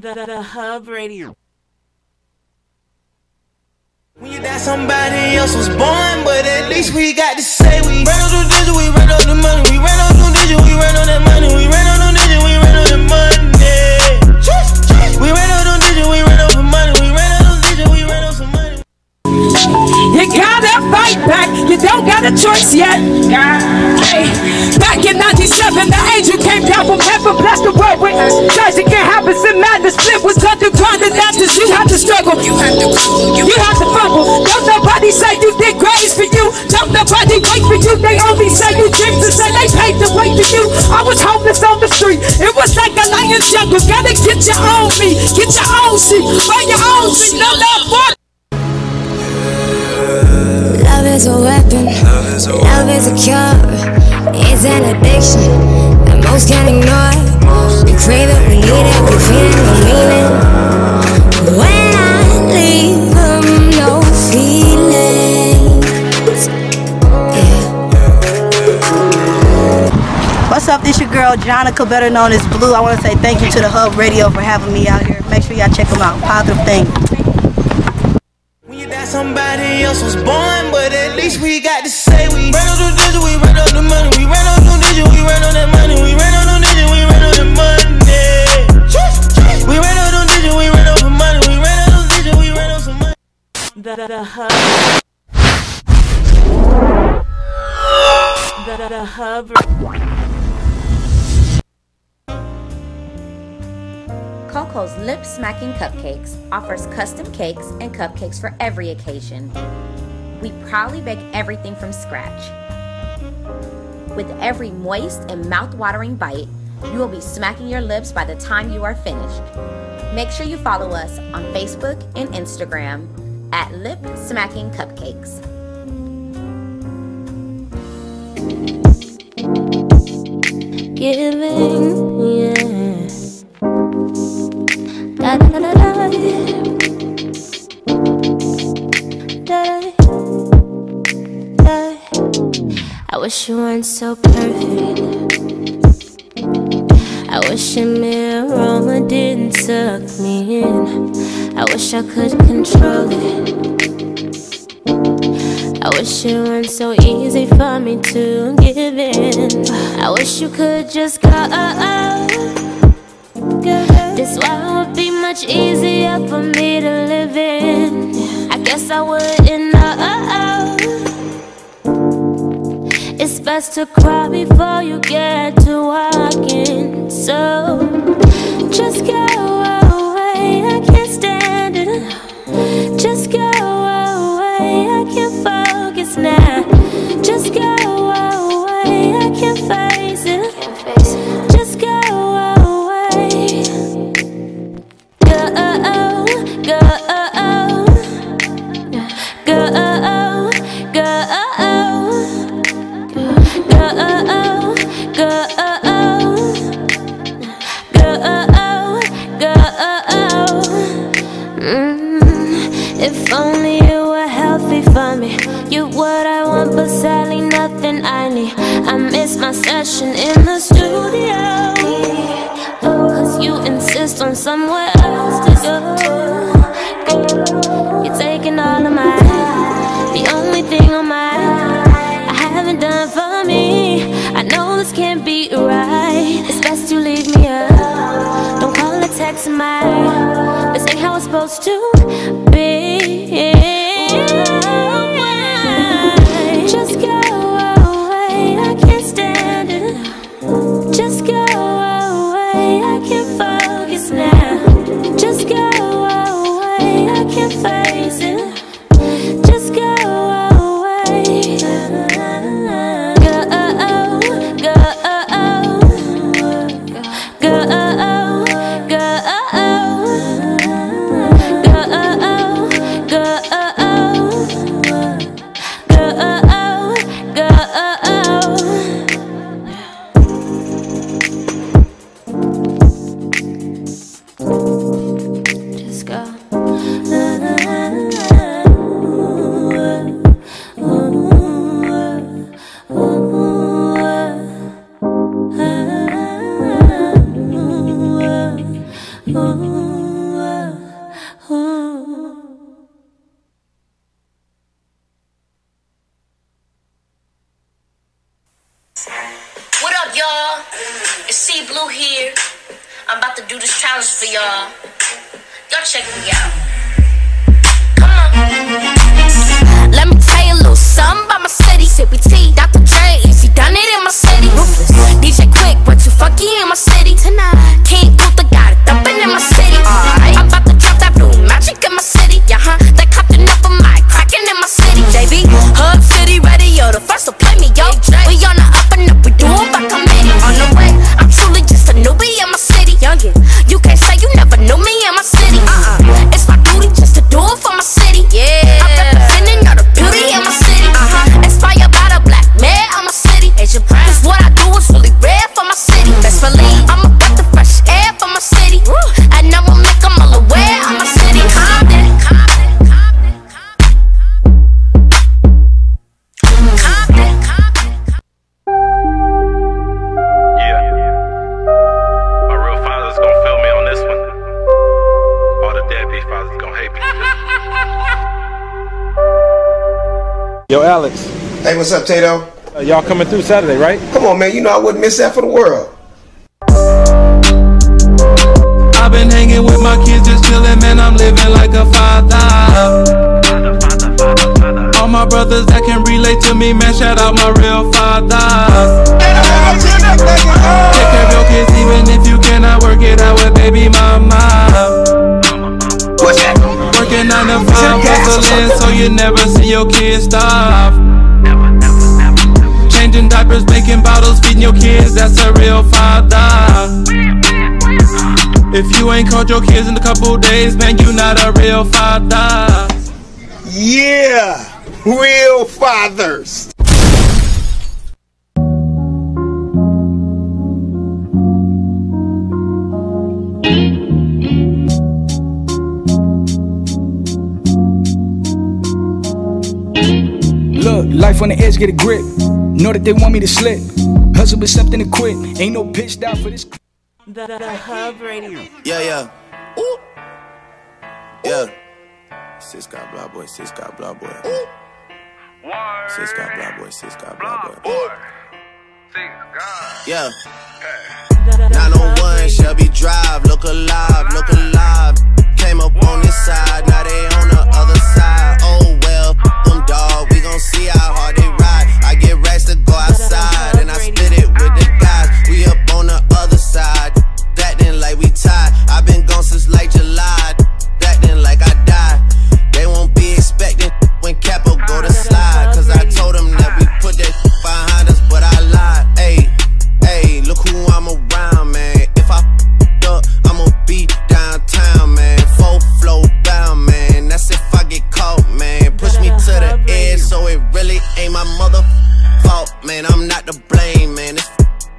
The Hub Radio. When you die, somebody else was born, but at least we got to say we ran on the digit, we ran on the money, we ran on the digit, we ran on that money, we ran on the digit, we ran on the money. We ran on the digit, we ran on the money, we ran on the digit, we ran on some money. You gotta fight back, you don't got a choice yet. Hey, back in 97, the angel came down from heaven, blessed the world with tragic and happens and madness. Split was cut to grind and after you have to struggle. You have to fumble. Don't nobody say you did grace for you. Don't nobody wait for you. They only say you dreams and say they paid the way for you. I was homeless on the street. It was like a lion's jungle. Gotta get your own meat, get your own seat, find your own seat. No love for Love is a weapon, love is a cure, it's an addiction that most can't ignore. We crave it, we need it, we feel it, no meaning. When I leave them, no feelings. What's up, this your girl Jonica, better known as Blue. I want to say thank you to the Hub Radio for having me out here. Make sure y'all check them out. Positive thing. Somebody else was born, but at least we got to say we ran on the digit, we ran on the money, we ran on the digit, we ran on that money, we ran on the digit, we ran on the money. We ran on the digit, we ran on the money, we ran on the digit, we ran on some money. The Hub. The Hub. Coco's Lip Smacking Cupcakes offers custom cakes and cupcakes for every occasion. We proudly bake everything from scratch. With every moist and mouth-watering bite, you will be smacking your lips by the time you are finished. Make sure you follow us on Facebook and Instagram at Lip Smacking Cupcakes. Giving, yeah. Da, da, da, da, da. Da. I wish you weren't so perfect. I wish your mere aroma didn't suck me in. I wish I could control it. I wish it weren't so easy for me to give in. I wish you could just go. This world would be much easier for me to live in. I guess I wouldn't know. It's best to cry before you get to walking. So just go away, I can't stand it. Just go away, I can't focus now. Just go away, I can't face it. Just go away. Go, go, go, go, If only you were healthy for me, you're what I want, but sadly nothing I need. I miss my session in the studio, cause you insist on somewhere else to go. You're taking all of mine, the only thing on mine I haven't done for me. I know this can't be right, it's best you leave me up. Don't call or text mine, this ain't how it's supposed to be. Just go away, I can't stand it. Just go away, I can't focus now. Just go away, I can't face it. Just go away. Go, go, go, go, Just go. Ooh. I'm about to do this challenge for y'all. Y'all check me out. Come on. Let me tell you a little something about my city. Sippy T, Dr. Dre, easy done it in my city. Ruthless. DJ Quick, but too funky in my city. Tonight, King Luther got it thumping in my city. I'm about to drop that blue magic in my city. They copping up a mic, cracking in my city. JB, Hub City Radio, the first to play me, yo. We on the up and up, we doing back a minute. On the way, I'm truly just a newbie in my city. Youngin', you can't say you never knew me in my city. It's my duty just to do it for my city. Yeah, I'm representing all the beauty in my city. Inspired by the black man of my city. Cause what I do is really rare for my city. Best believe I'm about the fresh air for my city. And I'ma make them all aware of my city. Compton, Compton, Compton, Compton, Compton. Yeah. My real father's gonna feel me on this one. All the deadbeat fathers gonna hate me. Yo, Alex. Hey, what's up, Tato? Y'all coming through Saturday, right? Come on, man. You know I wouldn't miss that for the world. I've been hanging with my kids, just chilling, man. I'm living like a father. All my brothers that can relate to me, man. Shout out my real father. Take care of your kids, even if you cannot work it out with baby mama. Working 9 to 5, hustling, so you never see your kids starve. Changing diapers, making bottles, feeding your kids, that's a real father. If you ain't called your kids in a couple days, man, you not a real father. Yeah, real fathers. Look, life on the edge, get a grip. Know that they want me to slip. Hustle with something to quit. Ain't no pitch down for this. The Hub Radio. Yeah. Ooh. Yeah. Sis got blah boy, sis got blah boy. Sis got blah boy, sis got blah boy. Yeah. 901 Shelby Drive, look alive, look alive. Came up on this side, now they on the other side. Oh well, them dog, we gon' see how hard they ride. I get racks to go outside, and I split it with the guys. We up on the other side, acting like we tied. I've been gone since like July, acting like I died. They won't be expecting when Capo go to slide, cause I told them that we put that behind us, but I lied. Hey, look who I'm around, man. If I f***ed up, I'ma be downtown, man. Full flow bound, man. That's if I get caught, man. Push me to the edge, so it really ain't my mother fault, man. I'm not to blame, man. This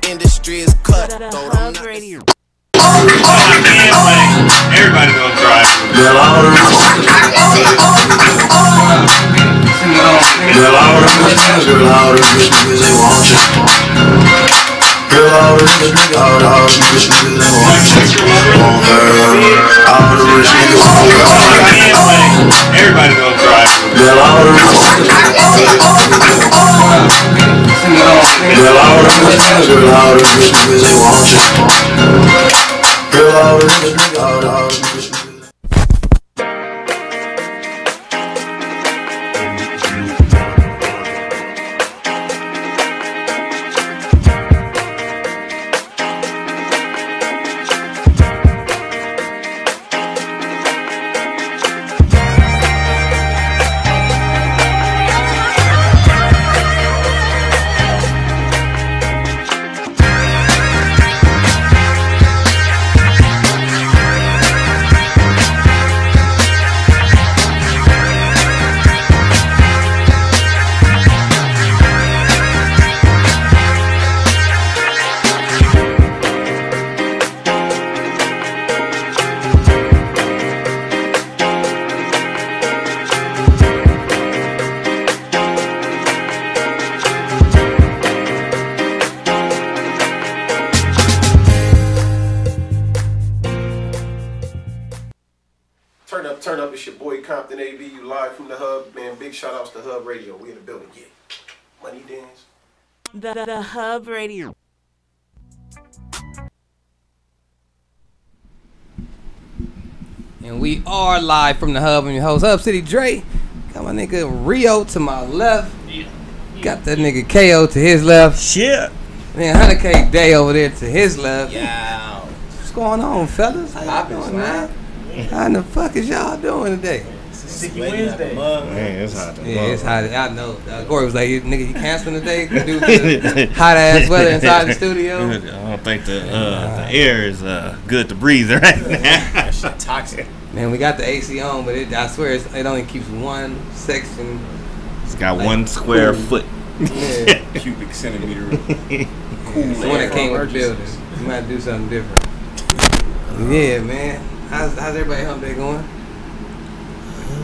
industry is cut. Everybody gonna drive. Girl, all the rich niggas, they want you. Girl, all the rich niggas, all the rich niggas, they want you. All the rich niggas want her. Everybody gonna drive. Girl, all the rich niggas, girl, all the rich niggas, girl, all the rich niggas, they want you. Girl, all the rich niggas, all the rich niggas. Turn up, it's your boy Compton AV, you live from the Hub, man. Big shout outs to Hub Radio. We in the building, yeah. Money dance. The Hub Radio. And we are live from the Hub. I'm your host, Hub City Dre. Got my nigga Rio to my left. Got that nigga KO to his left. Shit. Then 100K Day over there to his left. Yeah. What's going on, fellas? How y'all doing, man? How in the fuck is y'all doing today? It's a sticky Wednesday. Man, it's hot. Yeah, it's hot. I know. Corey was like, nigga, you canceling today? Due to hot ass weather inside the studio? I don't think the air is good to breathe right now. That shit toxic. Man, we got the AC on, but I swear it only keeps one section. It's got like, 1 square foot. Yeah. Cubic centimeter. Cool. It's the one that came with the building. We might do something different. Yeah, man. How's everybody hump day going?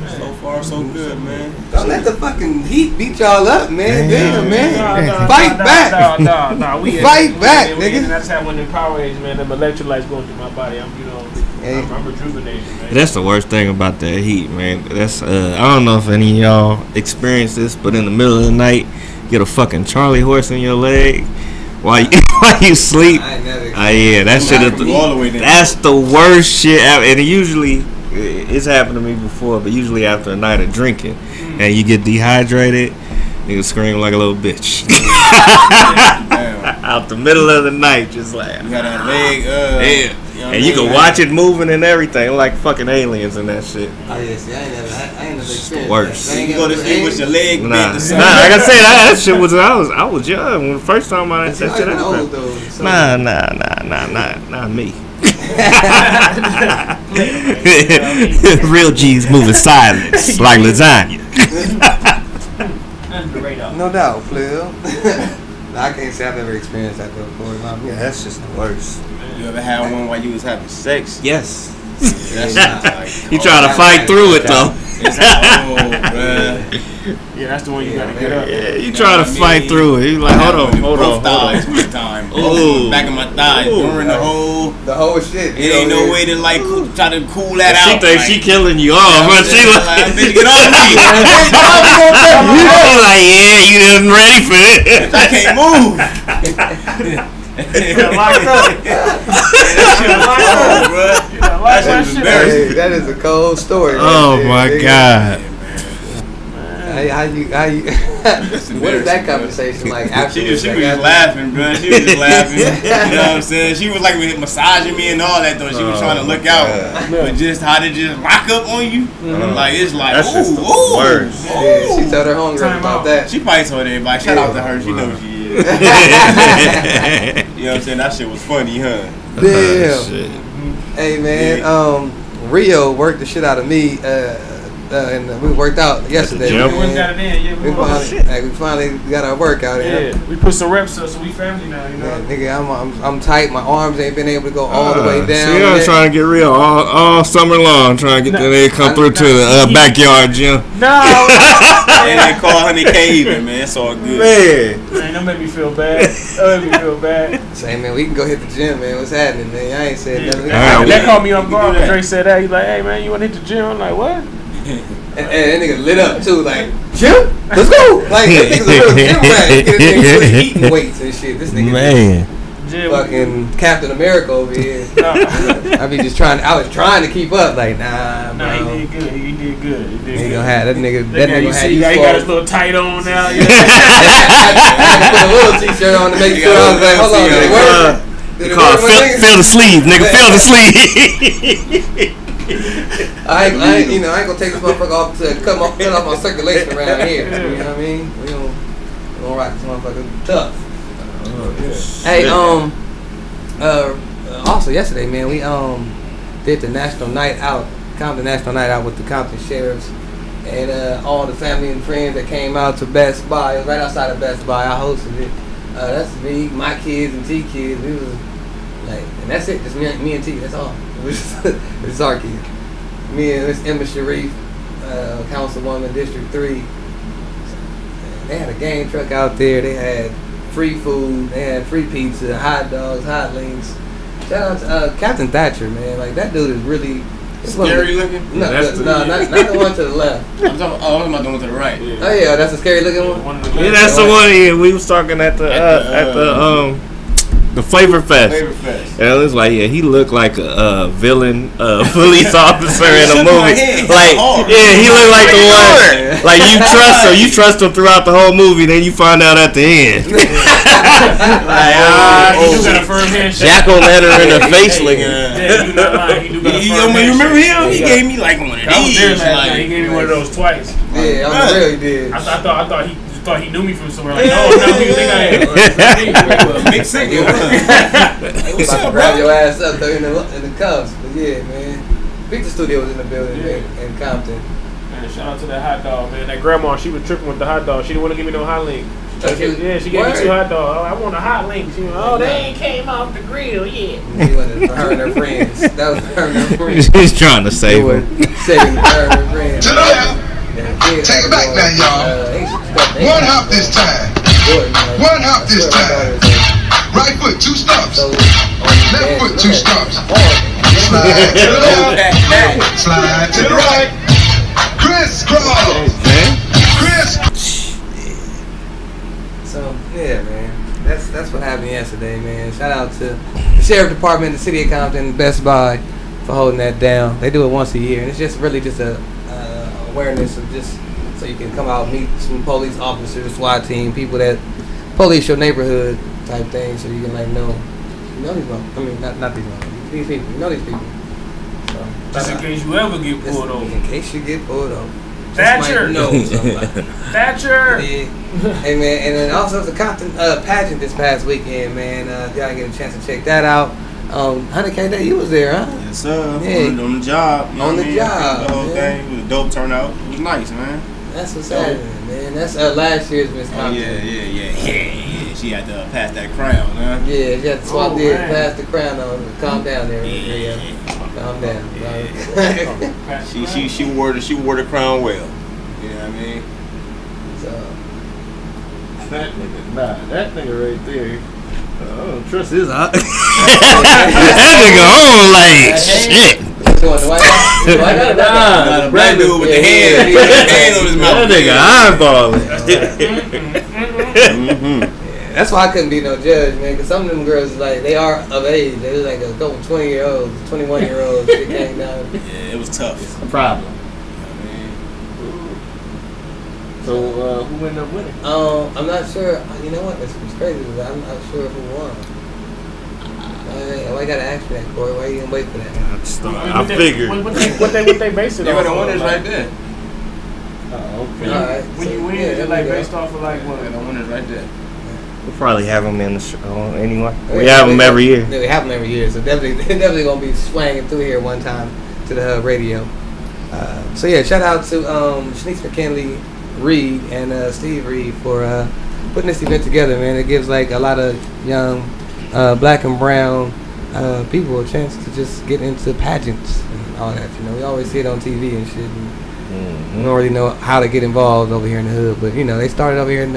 So far, so good, man. Don't let the fucking heat beat y'all up, man. Damn, man. Fight back. Nah. We fight back, nigga. That's how when the power age, man, them electrolytes going through my body. I'm rejuvenated, man. That's the worst thing about that heat, man. That's I don't know if any of y'all experience this, but in the middle of the night, get a fucking Charlie horse in your leg while you sleep. Yeah, that shit is that's the worst shit ever. And it's happened to me before, but usually after a night of drinking and you get dehydrated, you scream like a little bitch. Out the middle of the night, just like you got that leg, and you can watch it moving and everything, like fucking aliens and that shit. Oh yeah, see, I ain't never experienced the worst. You go to sleep with your leg bent. Like I said, that shit was I was young when the first time I that shit happened. Not me. Real G's moving silent like lasagna. No doubt, Phil. I can't say I've ever experienced that before. Yeah, that's just the worst. You ever had one while you was having sex? Yes. You trying to fight through it though. Yeah, that's the one you gotta get up. Yeah, you trying to fight through it. You like, hold on. Thighs one time. Back of my thighs, during the whole shit. It ain't no way to like try to cool that out. She thinks she killing you off, but she like, bitch, get off me. You like, yeah, you isn't ready for it. I can't move. That is a cold story. Oh my god. How you what is that conversation like after? She was just laughing, bro. She was just laughing. You know what I'm saying? She was like massaging me and all that though. She was trying to look out. But just how to just lock up on you. Like it's like that's just the worst. Yeah, she told her homegirl about that. She probably told everybody. Shout out to her. She knows she is. You know what I'm saying? That shit was funny, huh? Damn. Hey man, Rio worked the shit out of me. And we worked out yesterday. We finally got our workout in. Yeah, we put some reps up, so we family now, you know. Yeah, nigga, I'm tight. My arms ain't been able to go all the way down. See, I was trying to get real all summer long, trying to get they come through to the backyard gym. No, and they call Honey Cave, man. It's all good. Man, that made me feel bad. Say, man, we can go hit the gym, man. What's happening, man? I ain't said nothing. That caught me off guard when Dre said that. He's like, hey, man, you want to hit the gym? I'm like, what? And that nigga lit up too, like, gym? Let's go! Like, that nigga's a real gym rat. Nigga eating weights and shit. This nigga fucking Captain America over here. I was trying to keep up, like, nah, bro. He did good. He gonna have that nigga. That nigga had he got his little tight on now. I had to put a little t-shirt on to make sure I was like, hold on, they call it feel the sleeve, nigga. Feel the sleeve. I ain't gonna take this motherfucker off to cut off my circulation around here. You know what I mean? We don't rock this motherfucker tough. Hey, also yesterday, man, we did the National Night Out, Compton National Night Out with the Compton Sheriffs and all the family and friends that came out to Best Buy. It was right outside of Best Buy. I hosted it. That's me, my kids, and T kids. We was like, and that's it. Just me and T. That's all. It's our kids. Me and Miss Emma Sharif, Councilwoman, District 3. They had a game truck out there. They had free food. They had free pizza, hot dogs, hot links. Shout out to Captain Thatcher, man. Like, that dude is really... Scary looking? No, not the one to the left. I'm talking about the one to the right. Yeah. Oh yeah, that's a scary looking one. Yeah, that's the one. Yeah, we was talking at the The Flavor Fest. Flavor Fest. And it was like, yeah, he looked like a villain police officer in a movie. Like, yeah, he looked like the one. Like you trust him throughout the whole movie. Then you find out at the end. He do got a firm handshake. Jack-o'-lantern in the face looking at. Yeah, you not lying. He do got a firm handshake. You remember him? He gave me like one of these. He gave me one of those twice. Yeah, I really did. I thought he knew me from somewhere. Like, no, you think I am? Big signal. What's up, grab your ass up though in the cuffs. But yeah, man. Victor Studio was in the building in Compton. Man, shout out to that hot dog, man. That grandma, she was tripping with the hot dog. She didn't want to give me no hot link. She gave me 2 hot dogs. I want a hot link. She went, they ain't came off the grill yet. She wanted for her and her friends. That was her and her friends. He's trying to save her. Saving her and her friends. Take it back now, y'all. One hop this time. One hop this time. Right foot, 2 stumps. Left foot, 2 stumps. Slide to the left. Slide to the right. Crisscross. So yeah, man. That's what happened yesterday, man. Shout out to the Sheriff Department, the City of Compton, Best Buy for holding that down. They do it once a year, and it's just really just a awareness of just so you can come out and meet some police officers, SWAT team, people that police your neighborhood type thing, so you can like know these people. I mean, not these people. These people, you know these people. So, just in case you ever get pulled over. In case you get pulled over. Thatcher. Know somebody. Thatcher. Yeah. Hey man, and then also the Compton pageant this past weekend, man. Y'all get a chance to check that out. 100K Day, you was there, huh? Yes, sir. Yeah. On the job. On the job. The whole thing. It was a dope turnout. It was nice, man. That's what's happening, man. That's last year's Miss Compton. Yeah. She had to pass that crown, huh? Yeah, she had to swap pass the crown on. Calm down there. Yeah. Calm down. She wore the crown well. You know what I mean? So that nigga right there. I don't trust his eye. That nigga on like shit. The black dude with the hand on his mouth. That nigga eyeballing. That's why I couldn't be no judge, man. Cause some of them girls like they are of age. They was like a couple 20-year-olds, 21-year-olds. They came down. Yeah, it was tough. It's a problem. So who ended up winning? I'm not sure. You know what? It's crazy. I'm not sure who won. Why you gotta ask me that, Corey? Why you gonna wait for that? I figured. What they base it on? They were the winners right there. Oh, okay. All right. When you win, it's like based off of like what? The winners right there. We'll probably have them in the show anyway. We have them every year. Yeah, we have them every year, so definitely gonna be swanging through here one time to the Hub Radio. So yeah, shout out to Shanice McKinley Reed and Steve Reed for putting this event together, man. It gives like a lot of young black and brown people a chance to just get into pageants and all that. You know, we always see it on TV and shit. And we don't really know how to get involved over here in the hood, but you know, they started over here in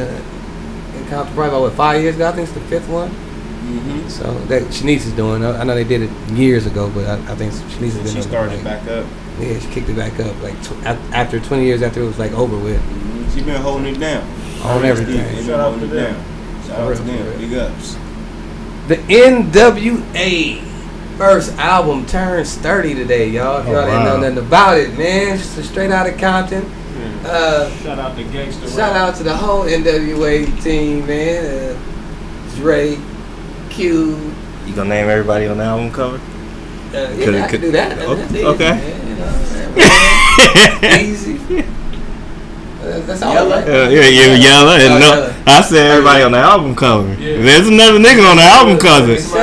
Compton probably about 5 years ago. I think it's the 5th one. Mm-hmm. So that Shanice is doing. I know they did it years ago, but I think Shanice has been. She started it back up. Yeah, she kicked it back up like after 20 years after it was like over with. Mm-hmm. She been holding it down. On everything. Shout out to them. Shout out to them. Big ups. The NWA first album turns 30 today, y'all. If y'all didn't know nothing about it, man. Just straight out of Compton. Shout out to Gangsta. Shout out to the whole NWA team, man. Dre, Q. You gonna name everybody on the album cover? Yeah, I can do that. Okay. Easy. That's all. Yellow. Yeah, Yellow. And no, I said everybody on the album cover. Yeah. There's another nigga on the album cover. That's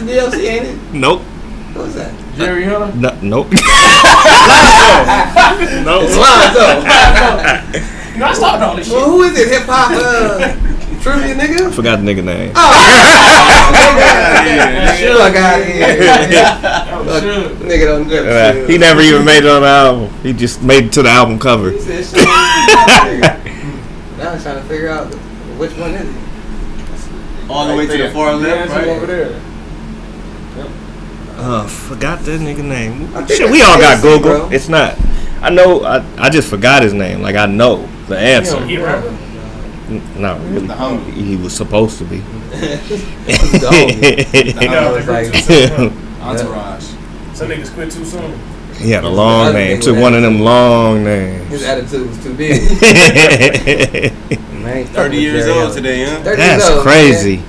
DLC, ain't it? Nope. What's that? Jerry Hunter? Nope. Nope. It's Lonzo. No, I started all this shit. Well, who is it? Hip hop trivia nigga? I forgot the nigga name. Oh, sure, I got it. Nigga don't He never even made it on the album. He just made it to the album cover. He said, sure. Now I'm trying to figure out which one is it. All the way to the far left, right over there. Forgot that nigga name. Shit, we all got Google. Bro. It's not. I know. I just forgot his name. Like I know the answer. Not really. The homie. He was supposed to be. The Entourage. Some niggas quit too soon. He had a long name. Took one of them long names. His attitude was too big. Man, 30 years old today, huh? That's crazy. Man.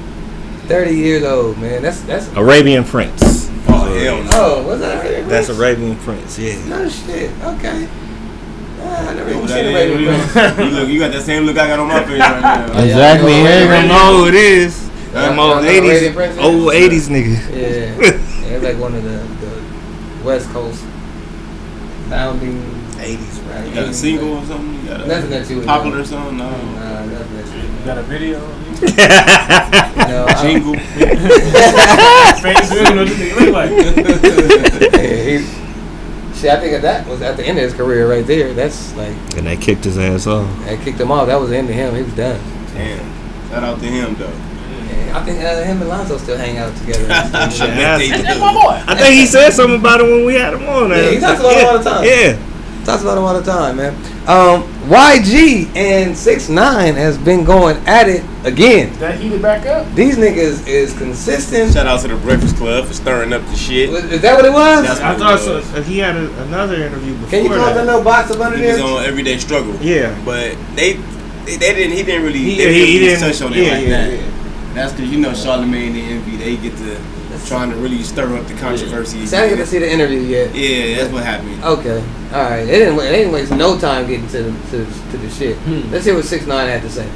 30 years old, man. That's Arabian Prince. Oh, hell no. Oh, what's that? That's Arabian Prince, yeah. No shit. Okay. I never even That seen is- Arabian Prince. you got that same look I got on my face right now. Exactly. He ain't gonna know who it is. Yeah, Them old Arabian 80s, Prince, old 80s niggas. Yeah. It's like one of the West Coast founding 80s, right? You got a single or something? You got Nothing that you would popular know. or something? No. Nah, nothing that you would You got a video? know. Jingle. Face, you know what this nigga look like. See, I think that was at the end of his career right there. That's like. And they kicked his ass off. They kicked him off. That was the end of him. He was done. Damn. Shout out to him, though. I think him and Lonzo still hang out together. That's my boy. I think he said something about it when we had him on. Yeah, he talks about it all the time. Yeah. Talks about him all the time, man. YG and 6ix9ine has been going at it again. That heated back up? These niggas is consistent. Shout out to the Breakfast Club for stirring up the shit. Is that what it was? That's I what thought it was. so. He had another interview before. Can you close that little box up under He was there? on Everyday Struggle. Yeah. But they didn't. He didn't really. He They didn't touch on it yeah, like yeah, that. yeah. That's because you know Charlamagne and Envy. They get to trying to really stir up the controversy. So I didn't get to see the interview yet. Yeah, that's what happened. Okay, all right. They didn't waste no time getting to the shit. Let's hear what 6ix9ine had to say.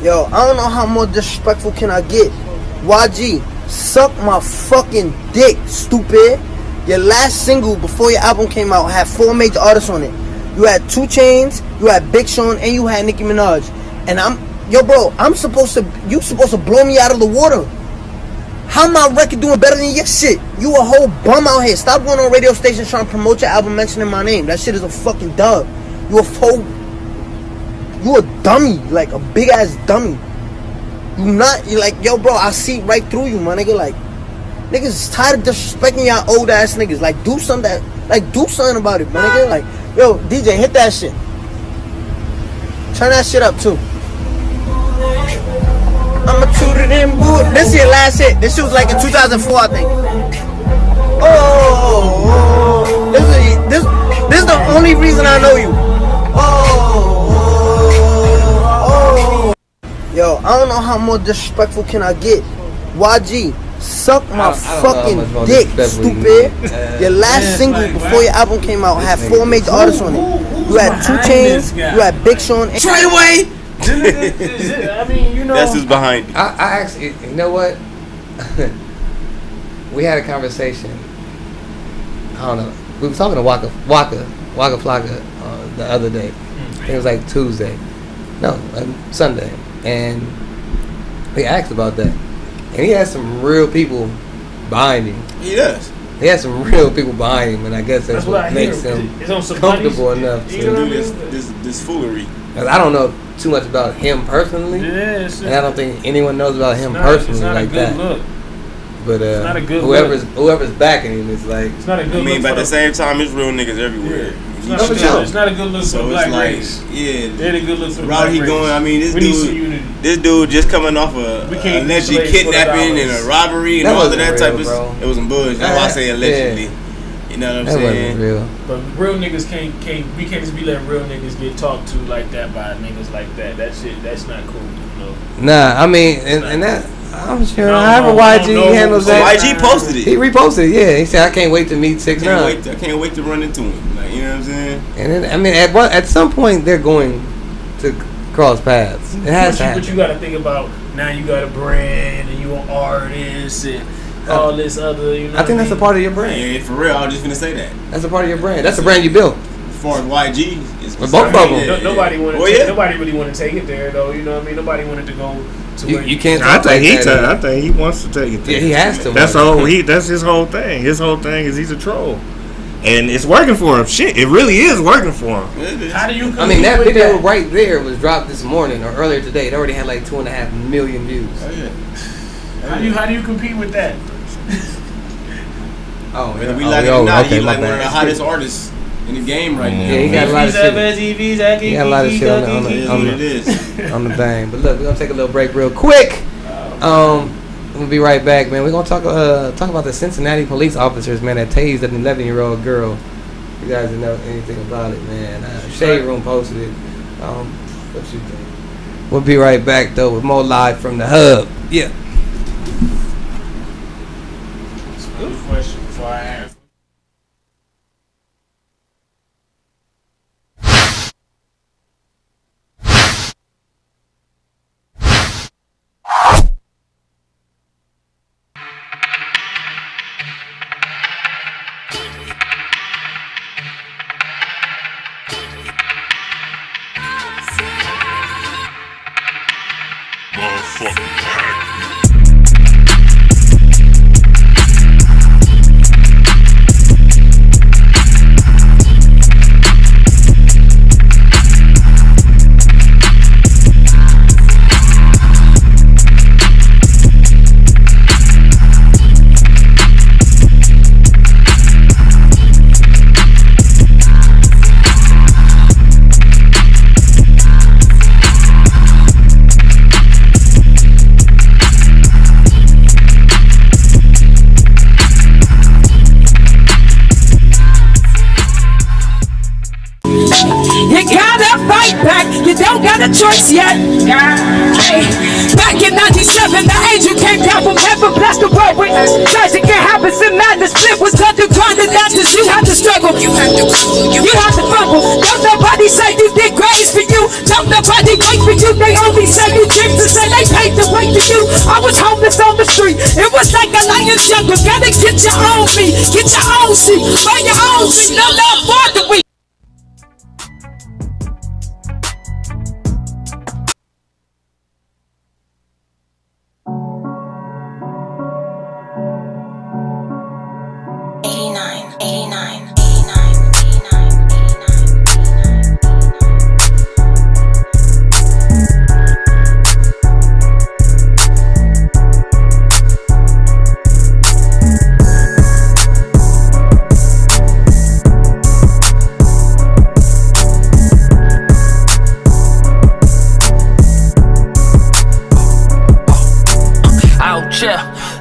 Yo, I don't know how more disrespectful can I get. YG, suck my fucking dick, stupid. Your last single before your album came out had 4 major artists on it. You had 2 Chainz, you had Big Sean, and you had Nicki Minaj. And you supposed to blow me out of the water. How my record doing better than your shit? You a whole bum out here. Stop going on radio stations trying to promote your album mentioning my name. That shit is a fucking dub. You a dummy, like a big ass dummy. You're like, yo bro, I see right through you, my nigga. Like, niggas is tired of disrespecting y'all old ass niggas. Like, do something about it, my nigga. Like, yo, DJ, hit that shit. Turn that shit up too. I'ma toot it in boot. This is your last hit. This shit was like in 2004, I think. This is the only reason I know you. Yo, I don't know how more disrespectful can I get. YG, suck my fucking dick, stupid. Your last single before your album came out had 4 major artists on it. You had 2 Chainz, you had Big Sean. Straight away. I mean, you know. That's who's behind you. I actually, you know what? We had a conversation. I don't know. We were talking to Waka Flocka the other day. I think it was like Tuesday. No, Sunday. And we asked about that. And he has some real people behind him. He does. He has some real people behind him, and I guess that's what makes him comfortable enough to do this foolery. Because I don't know too much about him personally, and I don't think anyone knows about him personally like that. Look. But It's not a good whoever's backing him is like. It's not a good look. I mean, but at the same time, it's real niggas everywhere. It's not a good look for the black race. Yeah, they're a good look for the route black he race. going. I mean, this dude just coming off a alleged kidnapping and a robbery and all of that type of stuff. It was some bullshit. That's why I say allegedly. Yeah. You know what I'm That saying? wasn't real. But real niggas we can't just be letting real niggas get talked to like that by niggas like that. That's not cool. You know? Nah, I mean, and that. I'm sure however YG handles that. YG posted it. He reposted it, yeah. He said, I can't wait to meet 6ix9ine. I can't wait to run into him. Like, you know what I'm saying? And then, I mean, at some point, they're going to cross paths. It has to happen. But you got to think about, now you got a brand and you an artist and all this other, you know. I think that's a part of your brand. Yeah, for real, I was just going to say that. That's a part of your brand. That's a brand you built. As far as YG, it's both of them. Nobody really wanted to take it there, though. You know what I mean? Nobody wanted to go to where you can't. I think he wants to take it there. Yeah, he has to. That's his whole thing. His whole thing is he's a troll, and it's working for him. Shit, it really is working for him. How do you? I mean, that video right there was dropped this morning or earlier today. It already had like 2.5 million views. Oh, yeah. How do you compete with that? Oh, whether we like it or not, he's like one of the hottest artists in the game right now. Yeah, he got a lot of shit. He got a lot of shit on the thing. But look, we're gonna take a little break real quick. We'll be right back, man. We're gonna talk about the Cincinnati police officers, man, that tased an 11-year-old girl. You guys didn't know anything about it, man. Shade Room posted it. What you think? We'll be right back though with more live from the hub. Yeah. Good question before I ask. Choice yet. Hey, back in 97, the angel came down from heaven, blessed the world with tragic and happens and madness. Split was tough to grind and that's you have to struggle. You have to fumble. Don't nobody say you did grace for you. Don't nobody wait for you. They only say you dreams and say they paid the way for you. I was homeless on the street. It was like a lion's jungle. Gotta get your own meat, get your own seat, find your own seat. No love for the weak.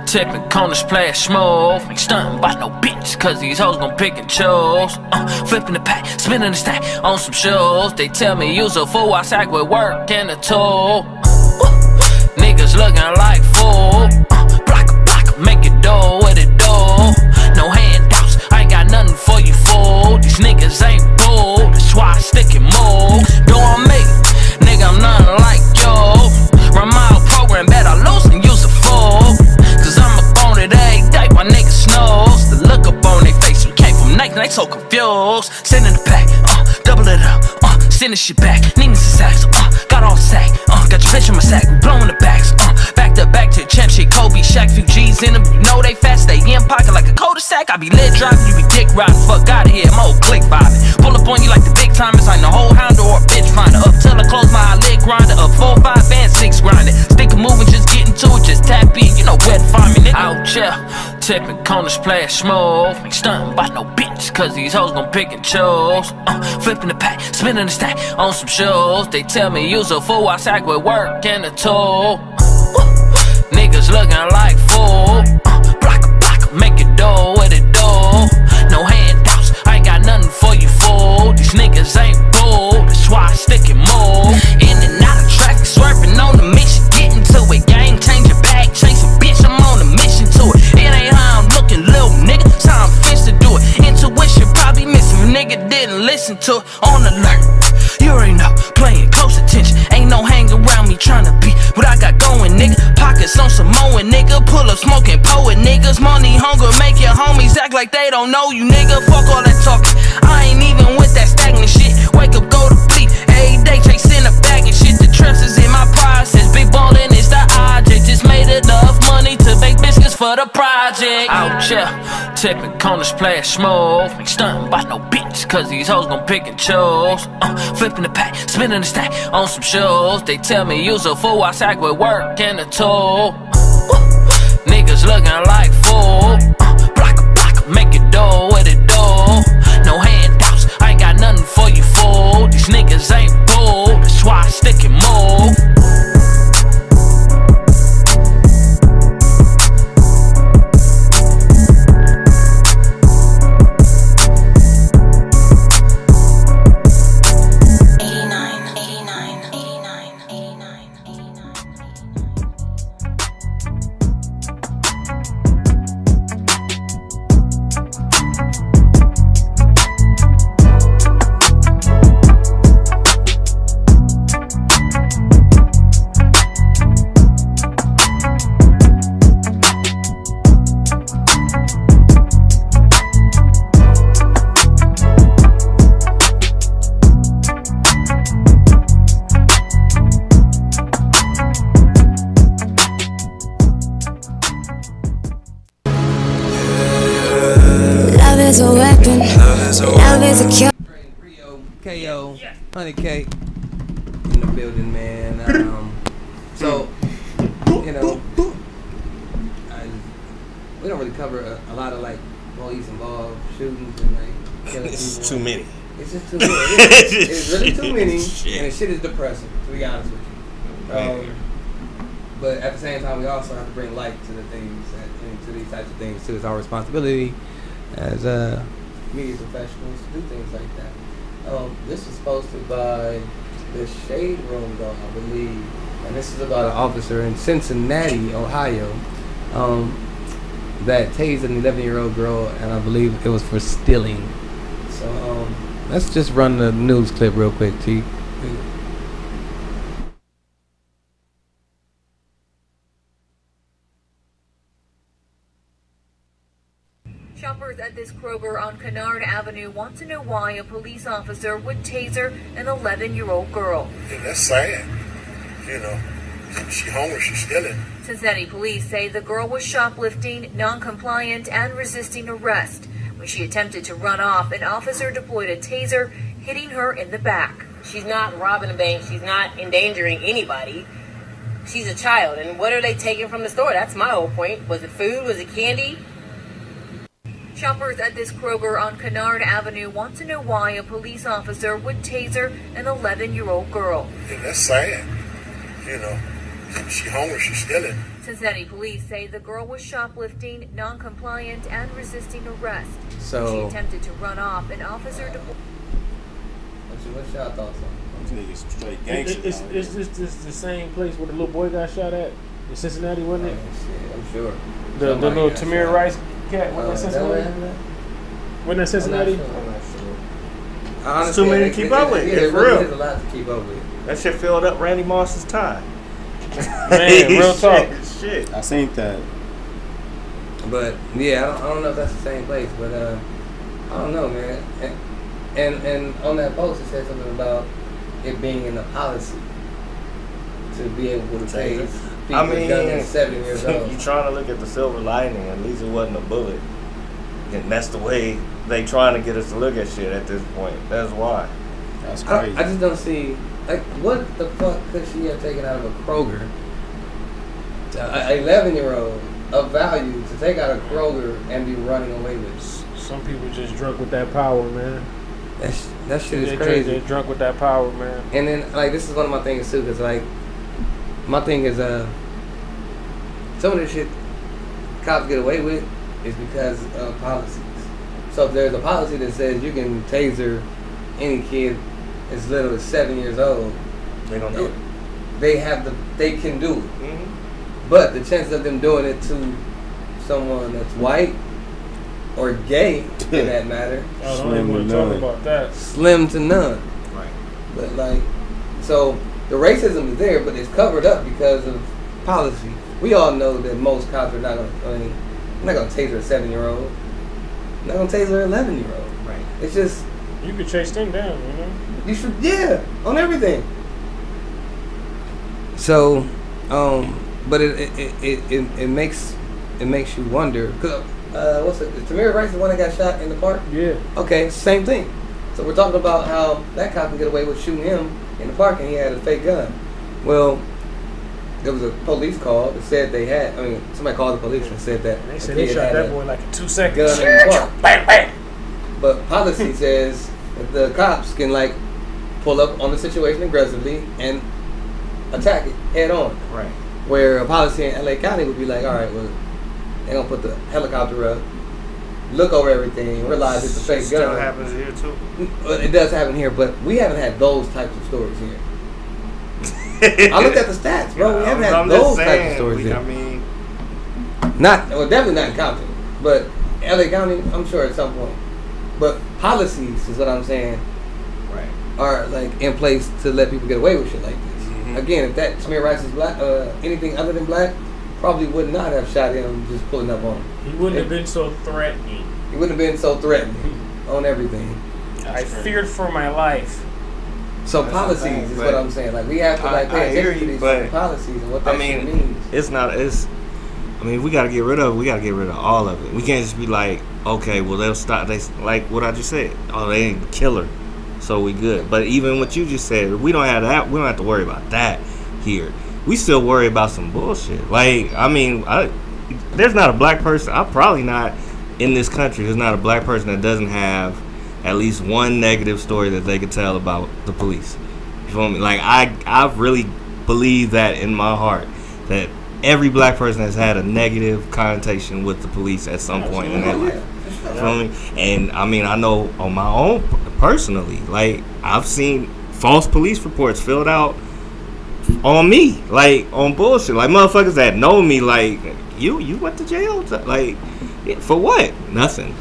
Tipping corners, play smooth. Ain't stunting by no bitch, cause these hoes gon' pick and choose. Flipping the pack, spinning the stack on some shoes. They tell me use a fool, I sack with work and a tool. Niggas looking like fool. Block, make it do what it do. No handouts, I ain't got nothing for you, fool. These niggas ain't bull, that's why I stick and move. Doing me, nigga, I'm nothing like you. Run my program, bet I lose and use a fool. Every day, my niggas snows. The look up on their face, we came from night, they so confused. Sending the pack, double it up, sending shit back. Needing some sacks, got all the sack, got your bitch in my sack, we blowing the backs, back to champ shit. Kobe, Shaq, few G's in them, you know they fast, they in pocket like a cul-de-sac. I be lit driving, you be dick riding, fuck out of here, I'm old click vibing. Pull up on you like the big timers, like the whole hound or a bitch finder. Up till I close my eyelid grinder, up 4, 5, and 6 grinding. Stick a moving, just getting to it, just tap in, you know where to find me, nigga. Out here, tipping corners, play smooth. Ain't stunting by no bitch, cause these hoes gon' pick and choose. Flipping the pack, spinning the stack on some shoes. They tell me use a fool, I sack with work and a tool. Niggas looking like fool. Block, make it do what it do. No handouts, I ain't got nothing for you, fool. These niggas ain't bull, that's why I stick and move. In and out of traffic, swerving on the mission, getting to it. Game changing bag, chasing bitch, I'm on a mission to it. It ain't how I'm looking, little nigga, it's how I'm fixed to do it. Intuition probably missing, nigga didn't listen to it. On alert, you already know, playing close attention. Ain't no hang around me tryna be what I got going, nigga. Pockets on Samoan, nigga. Pull up smoking poet, niggas. Money hunger, make your homies act like they don't know you, nigga. Fuck all that talking, I ain't even with that stagnant shit. Wake up, go to sleep, every day chasing a bag and shit. The trust is in my process, big ballin' is the object. Just made enough money to bake biscuits for the project. Out here, tipping corners, play smooth. Ain't stunting by no bitch, cause these hoes gon' pick and choose. Flipping the pack, spinning the stack on some shoes. They tell me use a fool, I sack with work and a tool. Niggas looking like fool. Block, make it dough with it dough. No handouts, I ain't got nothing for you, fool. These niggas ain't bull, that's why I stick and move. is a weapon. Love is a cure. KO, Honey Cake in the building, man. So, you know, we don't really cover a lot of like police involved shootings and like killing It's people. too many. It's just too many. It's really too many, and the shit is depressing, to be honest with you. But at the same time, we also have to bring light to the things, to these types of things too. It's our responsibility as media professionals to do things like that. This was posted by the Shade Room, though, I believe, and this is about an officer in Cincinnati, Ohio, that tased an 11-year-old girl, and I believe it was for stealing. So let's just run the news clip real quick, T. Shoppers at this Kroger on Kennard Avenue want to know why a police officer would taser an 11-year-old girl. Yeah, that's sad. You know, she homeless, she's stealing. Cincinnati police say the girl was shoplifting, non-compliant, and resisting arrest. When she attempted to run off, an officer deployed a taser, hitting her in the back. She's not robbing a bank. She's not endangering anybody. She's a child. And what are they taking from the store? That's my whole point. Was it food? Was it candy? Shoppers at this Kroger on Kennard Avenue want to know why a police officer would taser an 11-year-old girl. Yeah, that's sad. You know, she homeless, she's stealing. Cincinnati police say the girl was shoplifting, non-compliant, and resisting arrest. So when she attempted to run off, an officer deployed. What's your thoughts on these niggas straight gangsters? It's just the same place where the little boy got shot at in Cincinnati, wasn't it? I'm sure. The little Tamir Rice cat, wasn't that Cincinnati? Wasn't that Cincinnati? I'm not sure. It's too many to keep up with. Yeah, It's really real. is a lot to keep up with. That shit filled up Randy Moss's time. Man, real talk. Shit. I seen that. But yeah, I don't know if that's the same place, but I don't know, man. And on that post, it said something about it being in the policy to be able to tase people younger than 7 years old. You trying to look at the silver lining? At least it wasn't a bullet, and that's the way they trying to get us to look at shit at this point. That's why. That's crazy. I just don't see, like, what the fuck could she have taken out of a Kroger? An 11-year-old of value to take out a Kroger and be running away with. Some people just drunk with that power, man. That shit is crazy. They're drunk with that power, man. And then, like, this is one of my things too, because like, my thing is some of the shit cops get away with is because of policies. So if there's a policy that says you can taser any kid as little as 7 years old, they don't do it. They can do it. But the chances of them doing it to someone that's white or gay, in that matter, slim to none. About that. Slim to none. Right. But like, so the racism is there, but it's covered up because of policy. We all know that most cops are not going to. I mean, they're not going to taser a 7-year-old. They're not going to taser an 11-year-old. Right. It's just you could chase them down. You know. You should, yeah, on everything. So, but it makes you wonder. Cause what's it? Is Tamir Rice the one that got shot in the park? Yeah. Okay, same thing. So we're talking about how that cop can get away with shooting him in the park and he had a fake gun. Well, there was a police call that said they had. I mean, somebody called the police and said that They said they shot that boy like in 2 seconds. gun in the car. Bang, bang. But policy says that the cops can like pull up on the situation aggressively and attack it head on. Right. Where a policy in LA County would be like, all right, well, they're gonna put the helicopter up, look over everything, realize it's a fake gun. Still happens here too. It does happen here, but we haven't had those types of stories here. I looked at the stats, bro. We haven't had those types of stories here. I mean, definitely not in Compton, but LA County, I'm sure at some point. But policies is what I'm saying, right? Are like in place to let people get away with shit like this. Again, if that Tamir Rice is black, anything other than black, probably would not have shot him just pulling up on him. He wouldn't have been so threatening. He wouldn't have been so threatening on everything. I feared for my life. So policies is what I'm saying. Like we have to like pay attention to these policies and what that shit means. It's not. I mean, we gotta get rid of. We gotta get rid of all of it. We can't just be like, okay, well they'll stop. They like what I just said. Oh, they ain't the killer, so we good. But even what you just said, we don't have that. We don't have to worry about that here. We still worry about some bullshit. Like, I mean, there's not a black person. I'm probably not in this country. There's not a black person that doesn't have at least one negative story that they could tell about the police. You feel me? Like I really believe that in my heart that every black person has had a negative connotation with the police at some point in their life. You feel me? And I mean, I know on my own personally, like I've seen false police reports filled out on me, like on bullshit, like motherfuckers that know me, like you went to jail, like for what? Nothing.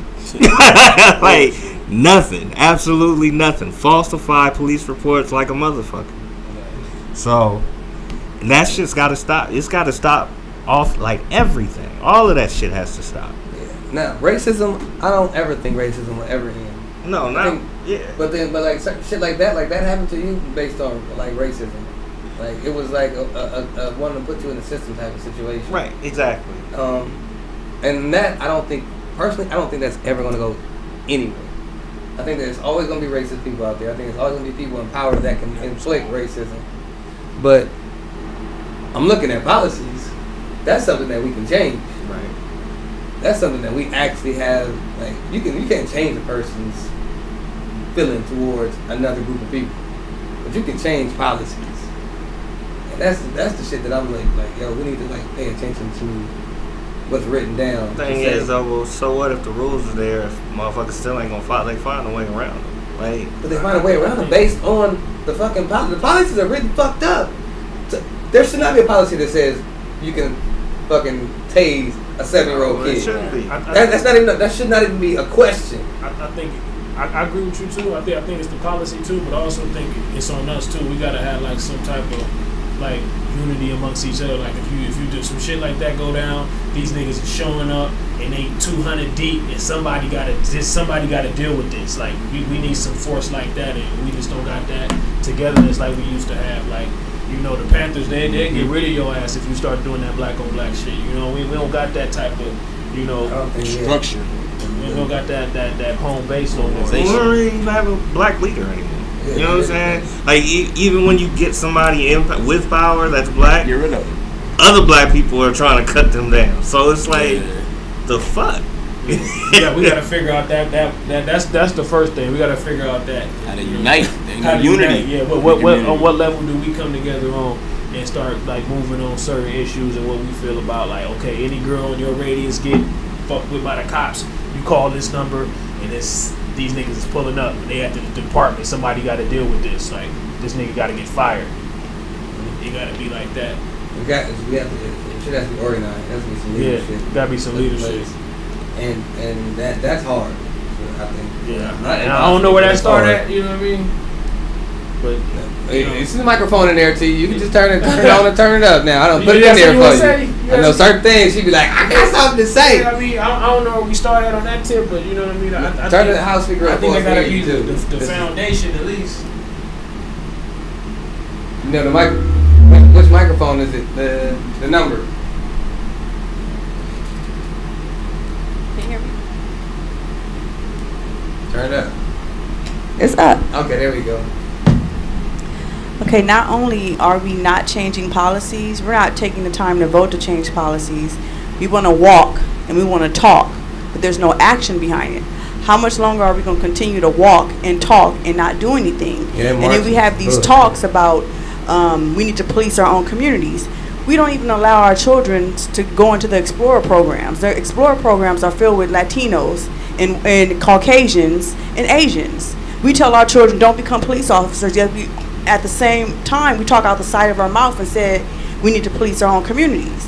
Like nothing, absolutely nothing. Falsified police reports like a motherfucker. So that shit's got to stop. It's got to stop off like everything. All of that shit has to stop. Yeah. Now racism, I don't ever think racism will ever end. No, not yeah. But like shit like that happened to you based on like racism. Like it was like a wanting to put you in a system type of situation. Right, exactly. And that I don't think that's ever gonna go anywhere. I think there's always gonna be racist people out there. I think there's always gonna be people in power that can inflict racism. But I'm looking at policies. That's something that we can change. Right. That's something that we actually have. Like you can't change a person's feeling towards another group of people, but you can change policies. That's the shit that I'm like yo, we need to like pay attention to what's written down. The thing is though, well, so what if the rules are there? If motherfuckers still ain't gonna find, they find a way around them. Like, but they find a way around them based on the fucking policy. The policies are written fucked up. So, there should not be a policy that says you can fucking tase a 7-year-old kid. It shouldn't be. That should not even be a question. I think I agree with you too. I think it's the policy too, but I also think it's on us too. We gotta have like some type of like unity amongst each other. Like if you do some shit like that go down, these niggas are showing up and they 200 deep, and somebody gotta deal with this. Like we need some force like that, and we just don't got that togetherness like we used to have. Like, you know, the Panthers, they get rid of your ass if you start doing that black on black shit. You know, we don't got that type of, you know, structure. We don't got that home base no more. We don't even have a black leader anymore. You know what I'm saying? Like even when you get somebody with power that's black, get rid of them. Other black people are trying to cut them down. So it's like, the fuck. Yeah, we gotta figure out that's the first thing. We gotta figure out that how to unite, unity. Yeah, but on what level do we come together on and start like moving on certain issues and what we feel about, like, okay, any girl in your radius get fucked with by the cops, you call this number and these niggas is pulling up. They at the department. Somebody got to deal with this. Like, this nigga got to get fired. It got to be like that. It should have to be organized. There has to be some leadership. Yeah, got to be some leadership. And that's hard. I think. Yeah, I don't know where that started at. You know what I mean? But it's the microphone in there to you. You can just turn it on and turn it up. Now I don't put it in there for you. I know certain things. She'd be like, I got something to say. I mean, I don't know where we started on that tip, but you know what I mean. I turn the house speaker up. I think that gotta be the foundation at least. You know which microphone is it? The number. Can you hear me? Turn it up. It's up. Okay, there we go. Okay, not only are we not changing policies, we're not taking the time to vote to change policies. We want to walk and we want to talk, but there's no action behind it. How much longer are we going to continue to walk and talk and not do anything? Yeah, and then we have these talks about we need to police our own communities. We don't even allow our children to go into the Explorer programs. The Explorer programs are filled with Latinos and Caucasians and Asians. We tell our children don't become police officers, yet at the same time we talk out the side of our mouth and say we need to police our own communities.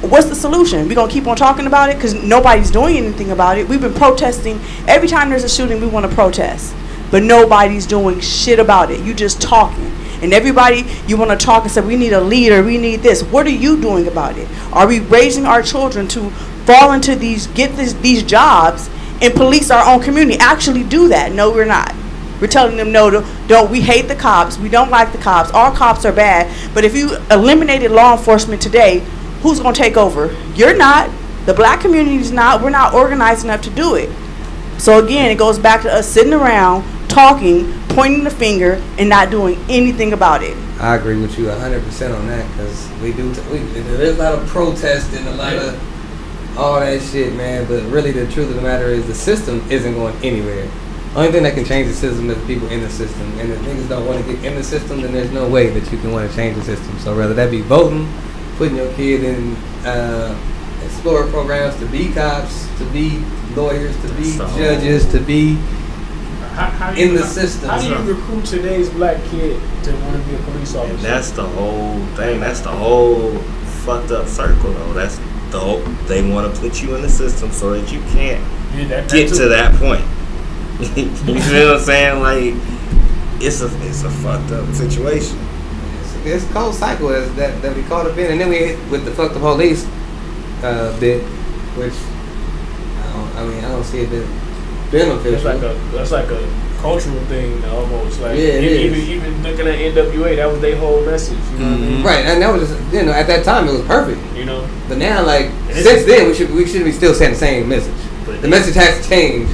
What's the solution? We're going to keep on talking about it because nobody's doing anything about it. We've been protesting. Every time there's a shooting, we want to protest. But nobody's doing shit about it. You just talking. And everybody, you want to talk and say, we need a leader, we need this. What are you doing about it? Are we raising our children to fall into these jobs and police our own community? Actually do that. No, we're not. We're telling them, no, don't. We hate the cops. We don't like the cops. All cops are bad. But if you eliminated law enforcement today, who's going to take over? You're not. The black community is not. We're not organized enough to do it. So again, it goes back to us sitting around, talking, pointing the finger, and not doing anything about it. I agree with you 100% on that, because there's a lot of protesting, a lot of all that shit, man. But really, the truth of the matter is the system isn't going anywhere. Only thing that can change the system is the people in the system. And if niggas don't want to get in the system, then there's no way that you can want to change the system. So whether that be voting, putting your kid in Explorer programs, to be cops, to be lawyers, to be judges, to be in the system. How do you recruit today's black kid to want to be a police officer? And that's the whole thing. That's the whole fucked up circle, though. That's the whole, they want to put you in the system so that you can't get to that point. You know what I'm saying? Like, it's a fucked up situation. It's a cold cycle that we caught up in, and then we hit with the fuck the police bit, which I don't see it being beneficial. That's like a cultural thing almost. Like yeah, even looking at NWA, that was their whole message. You know what I mean? Right, and that was just, at that time it was perfect. You know. But now, like, since then, we should be still saying the same message. The message has to change.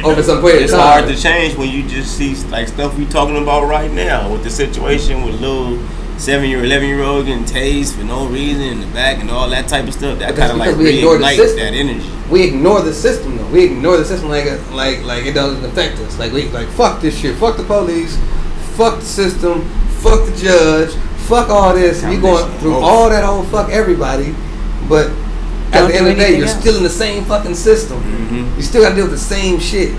Over some point it's hard to change when you just see like stuff we talking about right now with the situation with little 7-year, 11-year-old getting tased for no reason in the back and all that type of stuff. That kind of like reignites that energy. We ignore the system though. We ignore the system like it doesn't affect us. Like fuck this shit. Fuck the police. Fuck the system. Fuck the judge. Fuck all this. You going through all that whole fuck everybody, but at the end of the day, you're still in the same fucking system. You still gotta deal with the same shit. We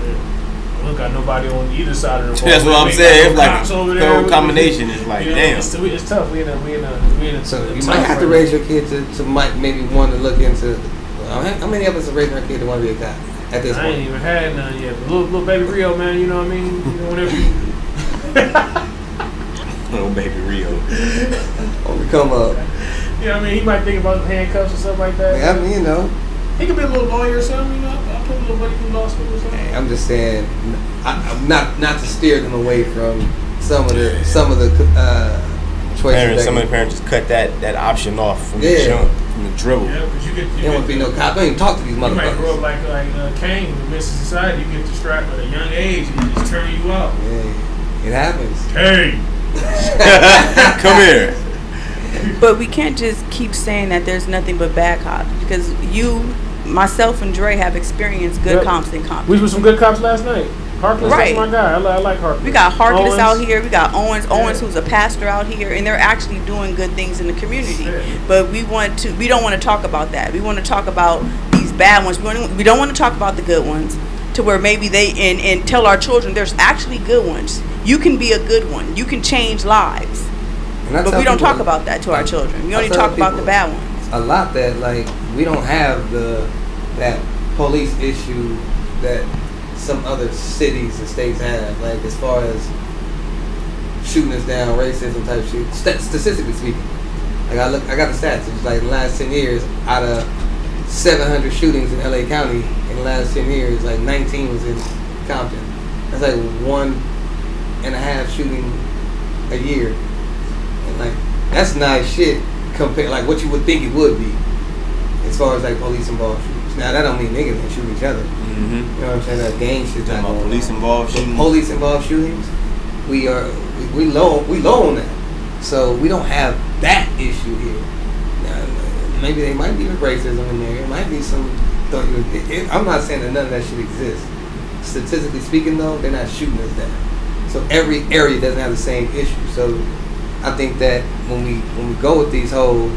don't got nobody on either side of the ball. That's what I'm saying. It's like a third combination. It's like, damn. It's tough. We in a so you might have to raise your kid to maybe want to look into. How many of us are raising our kid to want to be a cop at this point? I ain't even had none yet. But little baby Rio, man, you know what I mean? You know, whenever little baby Rio. Only come up. You know what I mean? He might think about handcuffs or something like that. Yeah, I mean, he could be a little lawyer or something. You know, I put a little money through law school or something. Hey, I'm just saying, I'm not to steer them away from some of the choices. Some of the parents just cut that option off from the jump, from the dribble. Yeah, because you don't want to be no cop. Don't even talk to these motherfuckers. You might grow up like Kane in Mississippi Society. You get distracted at a young age and they just turn you out. Yeah, it happens. Kane, come here. But we can't just keep saying that there's nothing but bad cops, because myself and Dre have experienced good cops and cops. We were some good cops last night. Harkless, that's my guy. I like Harkless. We got Harkless out here. We got Owens, who's a pastor out here, and they're actually doing good things in the community. But we don't want to talk about that. We want to talk about these bad ones. We don't want to talk about the good ones, to where maybe and tell our children there's actually good ones. You can be a good one. You can change lives. But we don't talk about that to our children. We only talk about the bad ones. A lot that, like, we don't have that police issue that some other cities and states have. Like, as far as shooting us down, racism type shit. Statistically speaking, like I got the stats. It's like in the last 10 years, out of 700 shootings in LA County in the last 10 years, like 19 was in Compton. That's like 1.5 shooting a year. And like, that's nice shit compared, like, what you would think it would be as far as like police involved shootings. Now that don't mean niggas can shoot each other. You know what I'm saying? That gang shit. Police involved shootings. Police involved shootings. we low on that. So we don't have that issue here. Maybe there might be racism in there. It might be some. I'm not saying that none of that should exist. Statistically speaking, though, they're not shooting us down. So every area doesn't have the same issue. So I think that when we go with these whole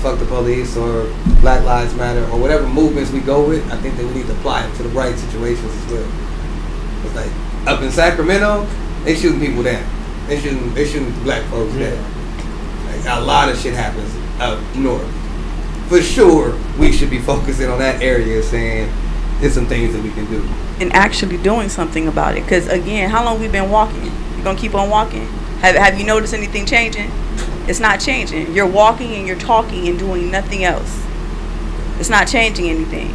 fuck the police or Black Lives Matter or whatever movements we go with, I think that we need to apply it to the right situations as well. It's like up in Sacramento, they shooting people down. They shooting black folks down. Like a lot of shit happens up north. For sure, we should be focusing on that area, saying there's some things that we can do and actually doing something about it. Because again, how long we been walking? You gonna keep on walking? Have you noticed anything changing? It's not changing. You're walking and you're talking and doing nothing else. It's not changing anything.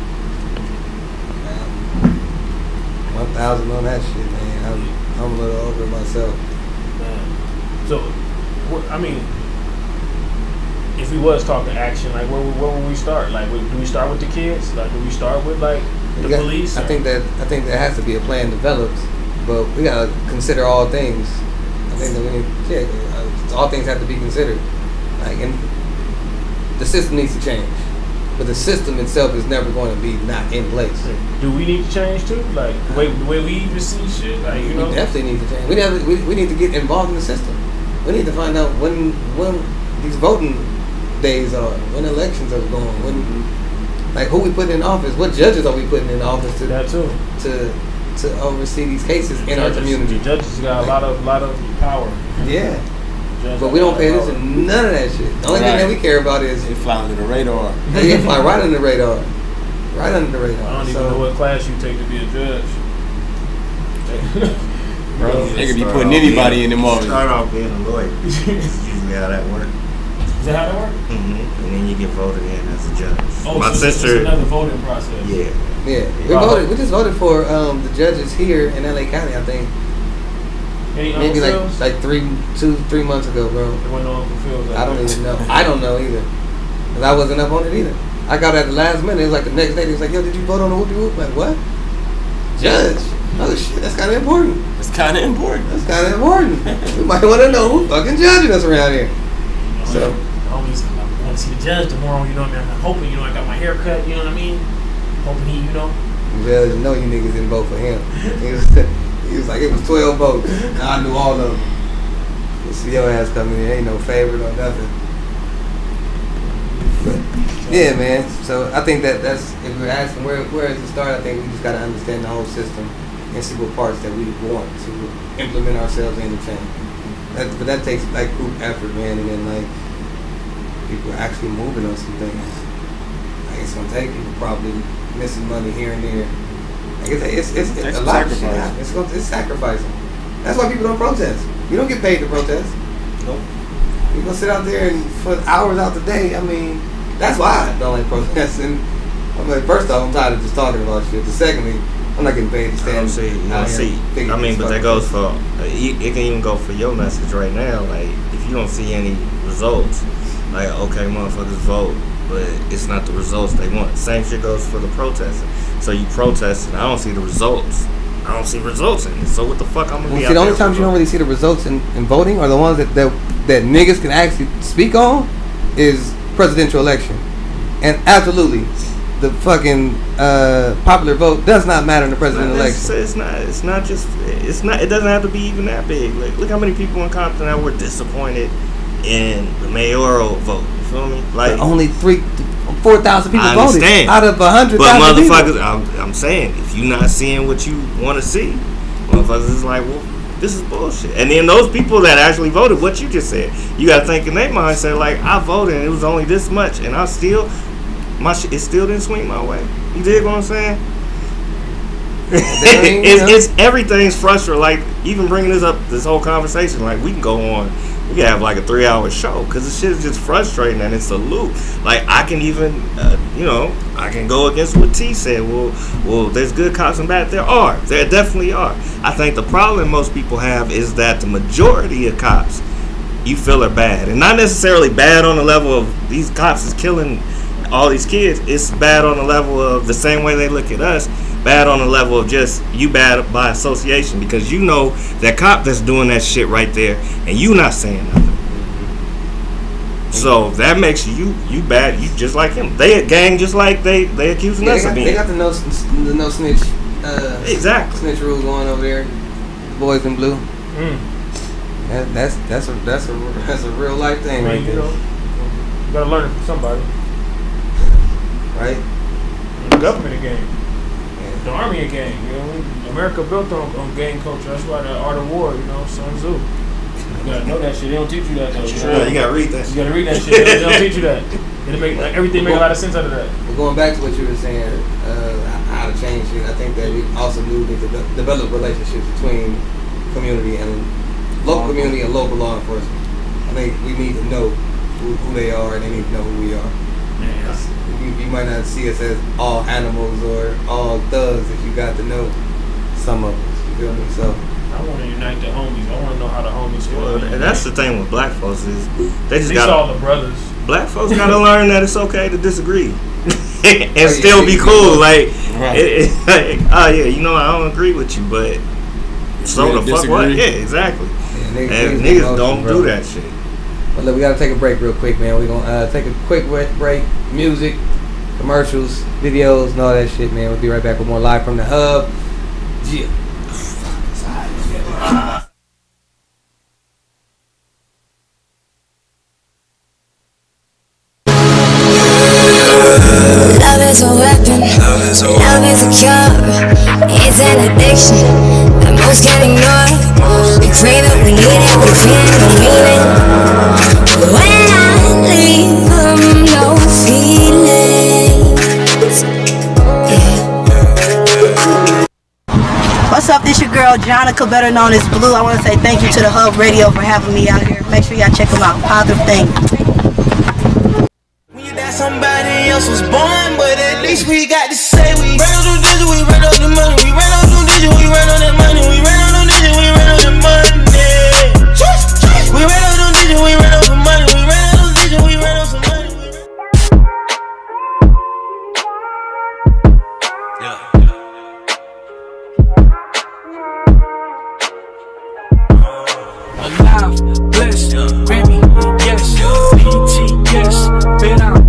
1,000 on that shit, man. I'm a little over it myself. So, I mean, if we was talking action, like where would we start? Like, do we start with the kids? Like, do we start with like the police? I think there has to be a plan developed, but we gotta consider all things. I think that all things have to be considered. Like, and the system needs to change, but the system itself is never going to be not in place. Do we need to change too? Like the way we even see shit. Like, you know, we definitely need to change. We need to get involved in the system. We need to find out when these voting days are, when elections are going, like who we putting in office, what judges are we putting in office to that too to oversee these cases in our community. The judges got a lot of power. Yeah. But we don't pay attention to none of that shit. The only thing that we care about is they fly under the radar. They fly right under the radar. Right under the radar. I don't even know what class you take to be a judge. Bro, they could be putting anybody in them office. Start off being a lawyer. That's usually how that works. Is that how that works? Mm-hmm. And then you get voted in as a judge. Oh, my sister. It's another voting process. Yeah. We just voted for the judges here in LA County, I think. Maybe like 3 months ago, bro. I don't even know. I don't know either, cause I wasn't up on it either. I got it at the last minute. It was like the next day. It was like, yo, did you vote on the whoopie whoop? Like, what? Judge? Oh shit, that's kind of important. That's kind of important. We might want to know who's fucking judging us around here. So, I want to see the judge tomorrow. You know what I mean? I'm hoping, you know, I got my hair cut. You know what I mean? Hoping he, you know. Judge, you know you niggas didn't vote for him. He was like, it was 12 votes. I knew all of them. You see your ass coming in, ain't no favorite or nothing. But yeah, man. So I think that's, if we're asking where is the start, I think we just gotta understand the whole system and see what parts that we want to implement ourselves in to change. But that takes like group effort, man, and then like people actually moving on some things. Like it's gonna take people probably missing money here and there. It's a lot of shit. It's sacrificing. That's why people don't protest. You don't get paid to protest. Nope. You gonna sit out there and for hours out the day. I mean, that's why I don't like protesting. I'm like, first off, I'm tired of just talking about shit. But secondly, I'm not getting paid to stand. I mean, but that goes for it can even go for your message right now. Like, if you don't see any results, like, okay, motherfuckers vote, but it's not the results they want. Same shit goes for the protesting. So you protest, and I don't see the results. I don't see results in it. So what the fuck I'm gonna be out there? The only times you don't really see the results in voting are the ones that niggas can actually speak on is presidential election. And absolutely, the fucking popular vote does not matter in the presidential election. It doesn't have to be even that big. Like, look how many people in Compton that were disappointed in the mayoral vote. You feel me? Like, only 4,000 people voted out of 100,000 But motherfuckers, I'm saying, if you're not seeing what you want to see, motherfuckers is like, well, this is bullshit. And then those people that actually voted, what you just said, you got to think in their mindset, like, I voted and it was only this much, and it still didn't swing my way. You dig what I'm saying? It's everything's frustrating. Like, even bringing this whole conversation, like, we can go on. We can have like a 3-hour show because the shit is just frustrating and it's a loop. Like, I can even, I can go against what T said. Well, there's good cops and bad. There definitely are. I think the problem most people have is that the majority of cops you feel are bad, and not necessarily bad on the level of these cops is killing all these kids. It's bad on the level of the same way they look at us. bad on the level of just you bad by association, because you know that cop that's doing that shit right there, and you not saying nothing. So that makes you bad. You just like him. They a gang just like they accusing us of being. They got the no snitch. Exactly. Snitch rule going over there. Boys in blue. That's a real life thing right there. You gotta learn it from somebody. Right? The government a gang. The army a gang. You know, America built on gang culture. That's why the art of war. You know, Sun Tzu. You gotta know that shit. They don't teach you that though. You gotta read that. You gotta read that shit. They don't teach you that. Everything make a lot of sense out of that. But going back to what you were saying, how to change shit, I think that we also need to develop relationships between community and local community and local law enforcement. I think we need to know who they are, and they need to know who we are. Yeah. You might not see us as all animals or all thugs if you got to know some of us. You feel me? So I want to unite the homies. I want to know how the homies feel. Well, and that's the thing with black folks is they just got all the brothers. Black folks gotta learn that it's okay to disagree and still be cool. Like, oh yeah, you know I don't agree with you, but so the fuck what? Yeah, exactly. Yeah, and niggas don't do that shit. But look, we gotta take a break real quick, man. We're gonna take a quick break. Music, commercials, videos, and all that shit, man. We'll be right back with more live from the hub. Yeah. Love is a weapon, love is a cure. It's an addiction that most can't ignore. We crave it, we need it, we feel it, we mean it. When I leave them, no feelings. What's up, this your girl Jonica, better known as Blue. I want to say thank you to the Hub Radio for having me out here. Make sure y'all check them out. Positive thing. Somebody else was born, but at least we got to say we ran on the digit, we ran on the money, we ran on the digit, we ran on that money, we ran on the digit, we ran on the money. We ran on the digit, we ran on the money, we ran on the digit, we ran on some money. Alive, blessed, Grammy, yes, BT, yes, been out.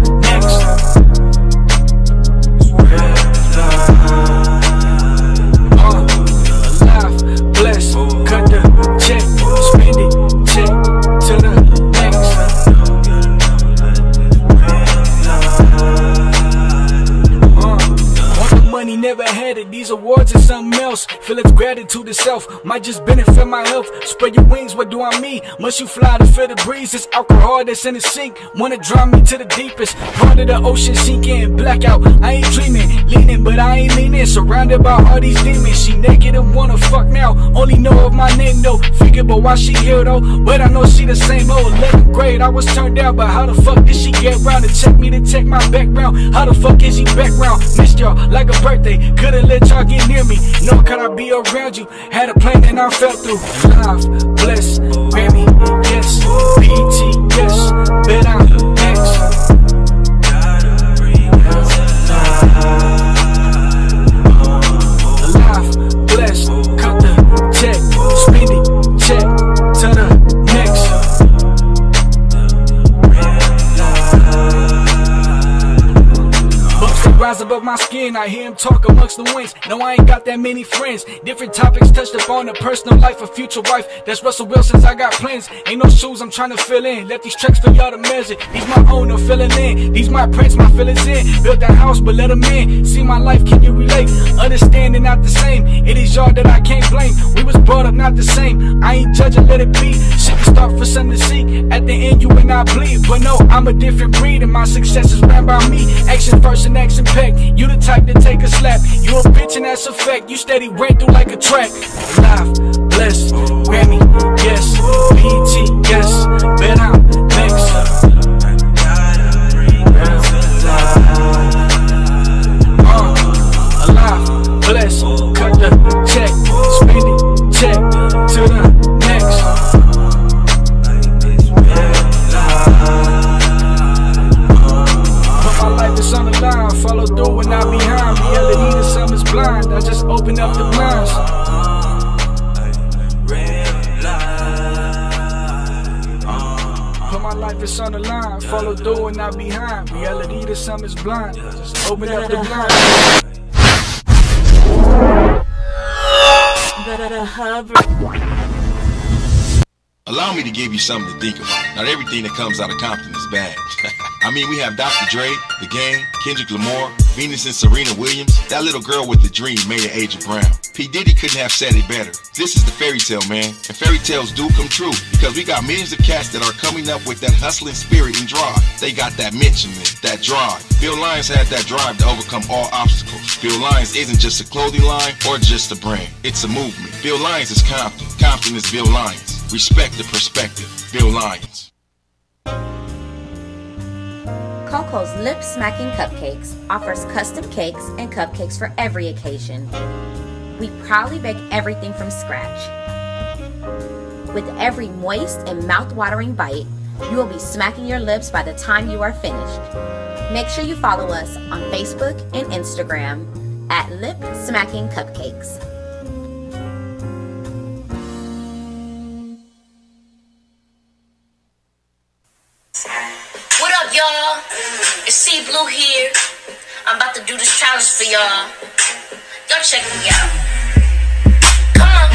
Never had it, these awards are something else. Feel it's gratitude itself, might just benefit my health. Spread your wings, what do I mean? Must you fly to feel the breeze? It's alcohol that's in the sink, wanna drown me to the deepest part of the ocean, sinking, blackout. I ain't dreaming, leaning, but I ain't leaning. Surrounded by all these demons, she naked and wanna fuck now. Only know of my name though, figure but why she here though? But I know she the same old. 11th grade, I was turned out, but how the fuck did she get round to check me to check my background? How the fuck is she background? Missed y'all like a birthday. Couldn't let y'all get near me, nor could I be around you. Had a plan and I fell through. Alive, blessed, Grammy, yes, BT, yes, bet I'm next. Alive, blessed, cut the check, spend it, check, to the next. Rise above my skin, I hear him talk amongst the wings. No, I ain't got that many friends. Different topics touched upon the personal life of future wife. That's Russell Wilson's, I got plans. Ain't no shoes I'm trying to fill in. Left these tracks for y'all to measure. These my own, no filling in. These my prints, my feelings in. Built that house, but let them in. See my life, can you relate? Understanding not the same. It is y'all that I can't blame. We was brought up not the same. I ain't judging, let it be. Shit can start for something to see. At the end, you and I bleed. But no, I'm a different breed, and my success is ran by me. Action first and action pack. You the type to take a slap. You a bitch and that's a fact. You steady ran through like a track. Alive, blessed, Grammy, yes, BT, yes, bet I'm next. Alive, blessed, cut the check, spend it, check, to the next. Put my life is on the line, follow through and not behind. Reality the sun is blind. I life is on the line. Follow through and not behind. Reality to some is blind. Just open up the blind. Allow me to give you something to think about. Not everything that comes out of Compton is bad. I mean, we have Dr. Dre, The Game, Kendrick Lamar, Venus and Serena Williams, that little girl with the dream, Maya Aja Brown. P. Diddy couldn't have said it better. This is the fairy tale, man. And fairy tales do come true because we got millions of cats that are coming up with that hustling spirit and drive. They got that mention, that drive. Bill Lyons had that drive to overcome all obstacles. Bill Lyons isn't just a clothing line or just a brand. It's a movement. Bill Lyons is Compton. Compton is Bill Lyons. Respect the perspective. Bill Lyons. Coco's Lip Smacking Cupcakes offers custom cakes and cupcakes for every occasion. We proudly bake everything from scratch. With every moist and mouth-watering bite, you will be smacking your lips by the time you are finished. Make sure you follow us on Facebook and Instagram at Lip Smacking Cupcakes. What up, y'all? It's C Blue here. I'm about to do this challenge for y'all. Y'all check me out. Come on.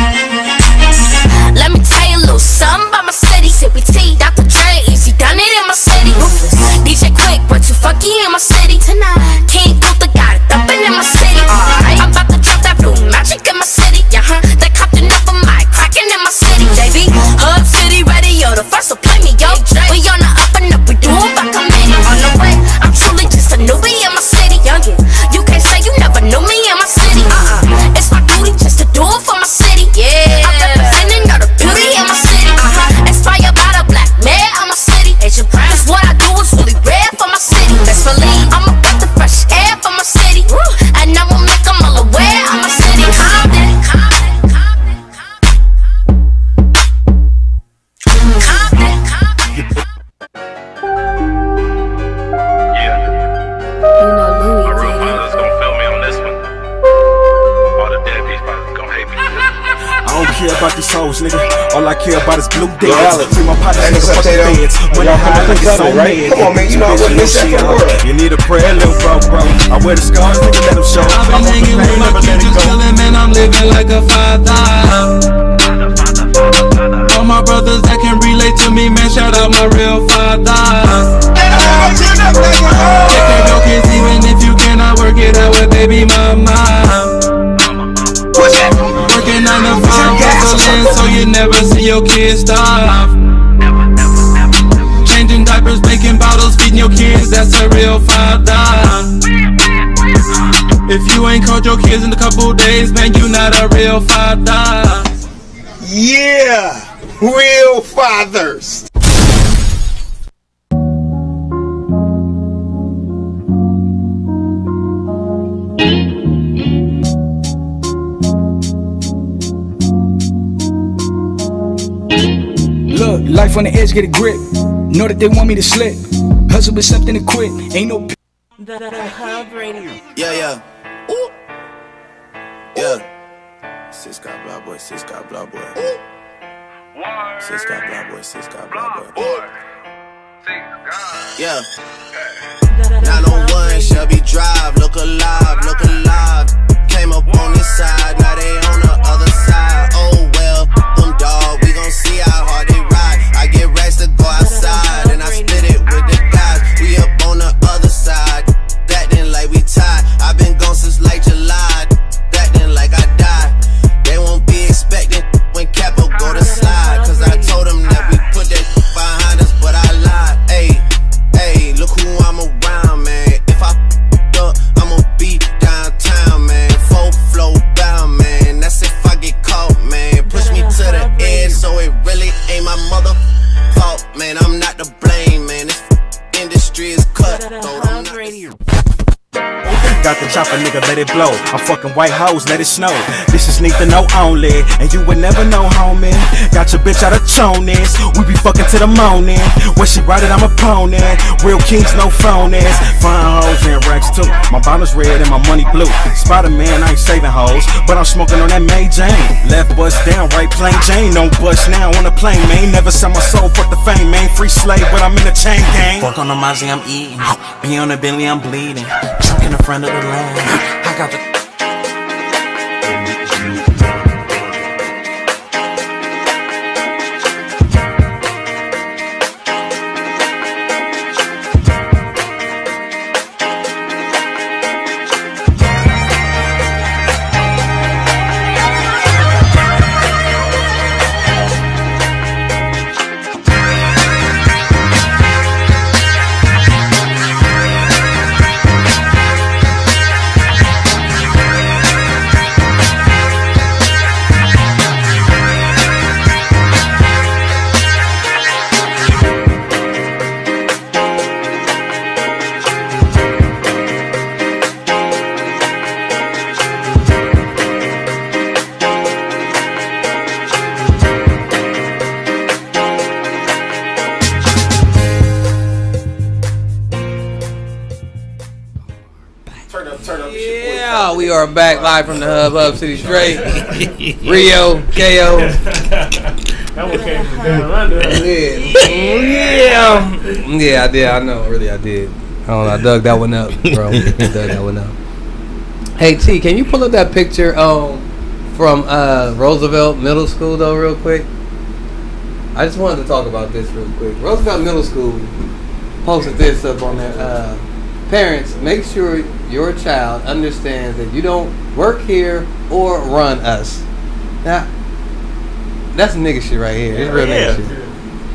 Let me tell you a little something about my city. Sippy T, Dr. Dre, easy done it in my city. Ruthless, DJ Quick, but too funky in my city. Tonight, King Luther got it thumping in my city. Alright, I'm about to drop that blue magic in my city. They Compton up on my cracking in my city. JV, Hub City Radio, the first to play me, yo. We on the up and up, we doing back a minute. On the way, I'm truly just a newbie in my city. Youngin', you can't say you never knew me in my city. It's my duty just to do it for my city. Yeah, I'm representing all the beauty in my city. Inspired by the black man of my city. Asian Brown, cause what I do is really rare for my city. That's for lead, I'ma get the fresh air for my city. And I'ma make them all aware of my city. Compton. About these hoes, nigga. All I care about is blue dance. See my partner in the fucking feds. Money high like it's on right? Come on, man, you know I wouldn't miss that for the world. You need a prayer, little bro. I wear the scars, nigga, let them show. I've been hanging with my kids, just chillin', man, I'm living like a father. All my brothers that can relate to me, man, shout out my real father. Take care of your kids even if you cannot work it out with baby mama. Working 9 to 5, hustling, so you never see your kids starve. Changing diapers, making bottles, feeding your kids, that's a real father. If you ain't called your kids in a couple days, man, you not a real father. Yeah, real fathers. Look, life on the edge, get a grip. Know that they want me to slip. Hustle with something to quit. Ain't no The Hub Radio. Yeah. Ooh. Yeah. Sis got blah boy, sis got blah boy. Sis got blah boy, sis got blah boy. Yeah. 901 Shelby Drive, look alive, look alive. Came up on this side, now they on the other side. Oh well, them dog, we gon' see how hard they ride. I get racks to go outside, and I split it with the guys. We up on the other side, acting like we tied. I've been gone since like July, acting like I died. They won't be expecting when Capo go to slide, cause I told them that we put that behind us, but I lied. Hey, look who I'm around, man. If I up, I'ma be downtown, man. Full flow bound, man. That's it chopper, nigga, let it blow. I'm fucking white hoes, let it snow. This is need to know only, and you would never know, homie. Got your bitch out of chonies, we be fucking to the morning. When she ride it, I'm opponent. Real kings, no phonies. Fine hoes and racks too. My bottle's red and my money blue. Spider-Man, I ain't saving hoes, but I'm smoking on that May Jane. Left bust down, right plain Jane. Don't bust now on the plane, man. Never sell my soul, fuck the fame, man. Free slave, but I'm in the chain gang. Fuck on the Mozzie, I'm eating. Be on the Bentley, I'm bleeding. Trunk in the front of the lane. I got the We are back live from the Hub, Hub City Straight. Rio, KO. That one came from down under. Yeah, I did. I know. Really, I did. I dug that one up, bro. I dug that one up. Hey, T, can you pull up that picture from Roosevelt Middle School, though, real quick? I just wanted to talk about this real quick. Roosevelt Middle School posted this up on their parents, make sure your child understands that you don't work here or run us. Now, that's nigga shit right here. It's real nigga shit.